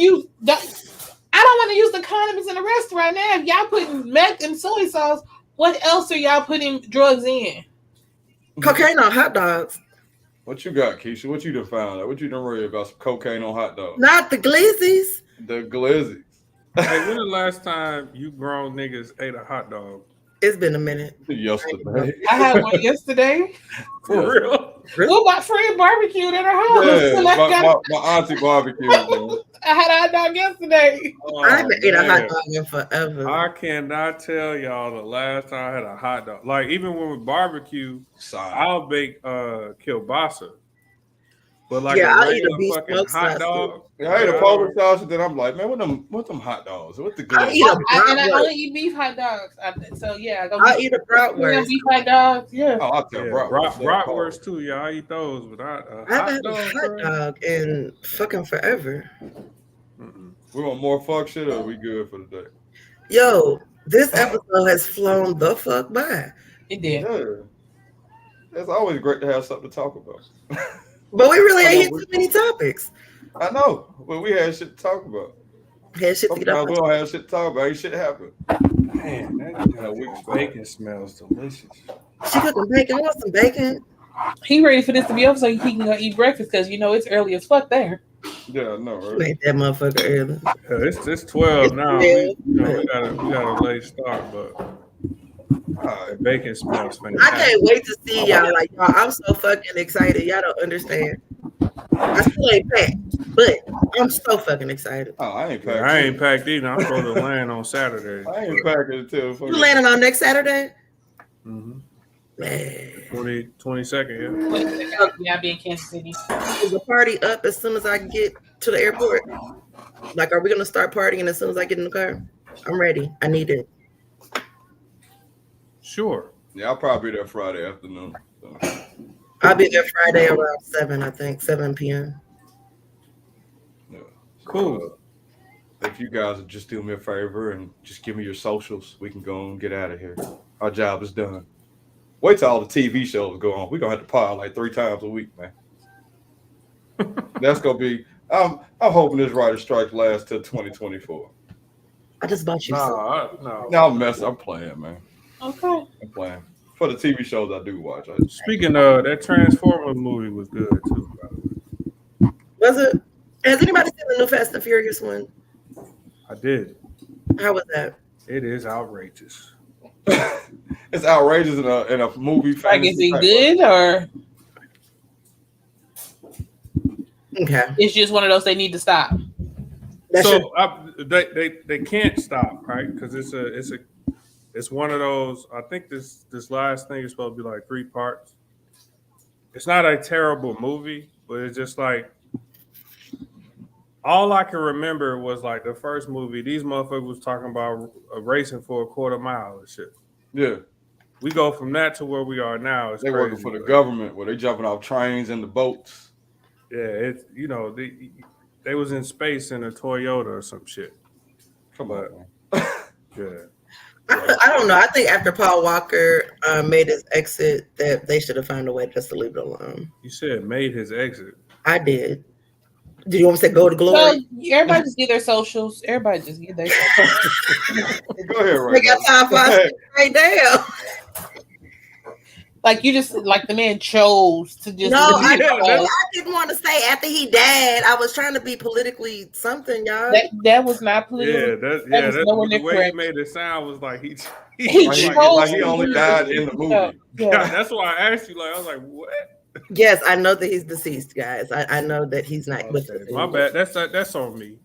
I don't want to use the condiments in the restaurant now. If y'all putting meth and soy sauce, what else are y'all putting drugs in? Cocaine on hot dogs. What you got, Keisha? What you done found out? What you done worry about some cocaine on hot dogs? Not the glizzies. The glizzies. Hey, when the last time you grown niggas ate a hot dog? It's been a minute. Yesterday. I had one yesterday. For real? Well, my friend barbecued at her house. Yeah, my auntie barbecued. Man. I had a hot dog yesterday. I haven't ate a hot dog in forever. I cannot tell y'all the last time I had a hot dog. Like even when we barbecue, I'll bake kielbasa. But like Yeah, a I'll eat a regular beef fucking smoked hot sausage. dog. Yeah, I ate a Polish sausage, then I'm like, man, what them hot dogs? What the I'll good? eat a I bratwurst. only eat beef hot dogs. So yeah, I'll eat a bratwurst. beef hot dogs. Yeah. Oh, I'll tell Bratwurst too. Yeah, I eat those, but I haven't had a hot bro. dog in fucking forever. Mm-mm. We want more fuck shit, or we good for the day? Yo, this episode has flown the fuck by. It did. Yeah, it's always great to have something to talk about. But we really I know ain't hit too many topics. I know, but we had shit to talk about. Had shit to get Sometimes off. we don't have shit to talk about. Ain't shit happen. Man, that bacon smells delicious. She cooking bacon. I want some bacon. He ready for this to be over so he can go eat breakfast because it's early as fuck there. Yeah, I know, right? Make that motherfucker early. Yeah, it's 12 now. We got a late start, but the bacon smells fantastic. I can't wait to see y'all. Like y'all, I'm so fucking excited. Y'all don't understand. I still ain't packed, but I'm so fucking excited. Oh, I ain't packed. I ain't packed either. I'm supposed to land on Saturday. I ain't packing until You landing on next Saturday? Mm-hmm. Man, 22nd, yeah. Yeah, I'll be in Kansas City. is the party up as soon as I get to the airport? Like, are we gonna start partying as soon as I get in the car? I'm ready. I need it. Sure. Yeah, I'll probably be there Friday afternoon. So. I'll be there Friday around 7, I think, 7 p.m. Yeah. Cool. If you guys would just do me a favor and just give me your socials, we can go and get out of here. Our job is done. Wait till all the TV shows go on. We're going to have to pod like 3 times a week, man. That's going to be, I'm hoping this writer strike lasts till 2024. I just bought you some. No, I'm messing. I'm playing, man. Okay. I'm playing. For the TV shows I do watch. Speaking of, that Transformers movie was good too. Was it? Has anybody seen the new Fast and Furious one? I did. How was that? It is outrageous. It's outrageous in a movie. Like, is it good or Okay. it's just one of those they need to stop? They can't stop, right? Because it's one of those. I think this last thing is supposed to be like 3 parts. It's not a terrible movie, but it's just like all I can remember was like the first movie. These motherfuckers was talking about racing for a quarter mile and shit. Yeah. We go from that to where we are now. They're working for the government where they jumping off trains and the boats. Yeah, it's they was in space in a Toyota or some shit. Come on. Yeah. I don't know. I think after Paul Walker made his exit, that they should have found a way just to leave it alone. You said made his exit. I did. Did you want me to say go to glory? So everybody just give their socials. Everybody just give their socials. Go ahead, right? We got time for us right now. Like you just like the man chose to just. No, I didn't want to say after he died. I was trying to be politically something, y'all. That was not political. That's the way he made it sound was like he like he only died in the movie. Yeah, that's why I asked you. Like I was like, what? Yes, I know that he's deceased, guys. I know that he's not with us. My bad. That's on me.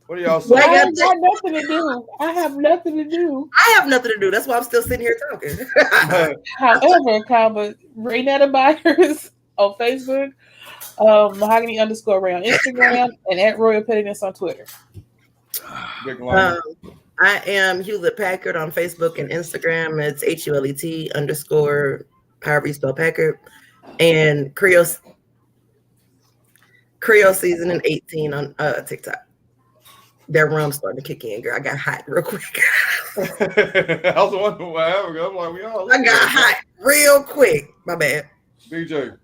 What are y'all saying? I have nothing to do. I have nothing to do. I have nothing to do. That's why I'm still sitting here talking. However, Kaba, Raynetta Byers on Facebook, Mahogany _Ray on Instagram, and at Royal Pettiness on Twitter. I am Hewlett Packard on Facebook and Instagram. It's HULET_ however you spell Packard, and Creole Seasoning 18 on TikTok. That rum's starting to kick in, girl. I got hot real quick. I was wondering what happened. I'm like, we all. I got hot real quick. My bad. DJ.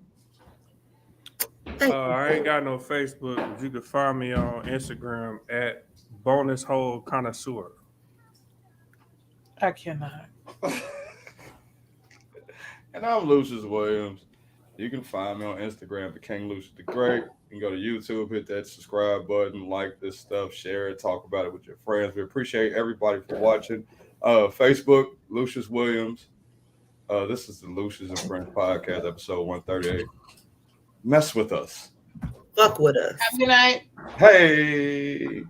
I ain't got no Facebook, but you can find me on Instagram at Bonus Hole Connoisseur. I cannot. And I'm Lucious Williams. You can find me on Instagram at King Lucious the Great. You can go to YouTube, hit that subscribe button, like this stuff, share it, talk about it with your friends. We appreciate everybody for watching. Facebook, Lucious Williams. This is the Lucious and Friends podcast, episode 138. Mess with us. Fuck with us. Have a good night. Hey.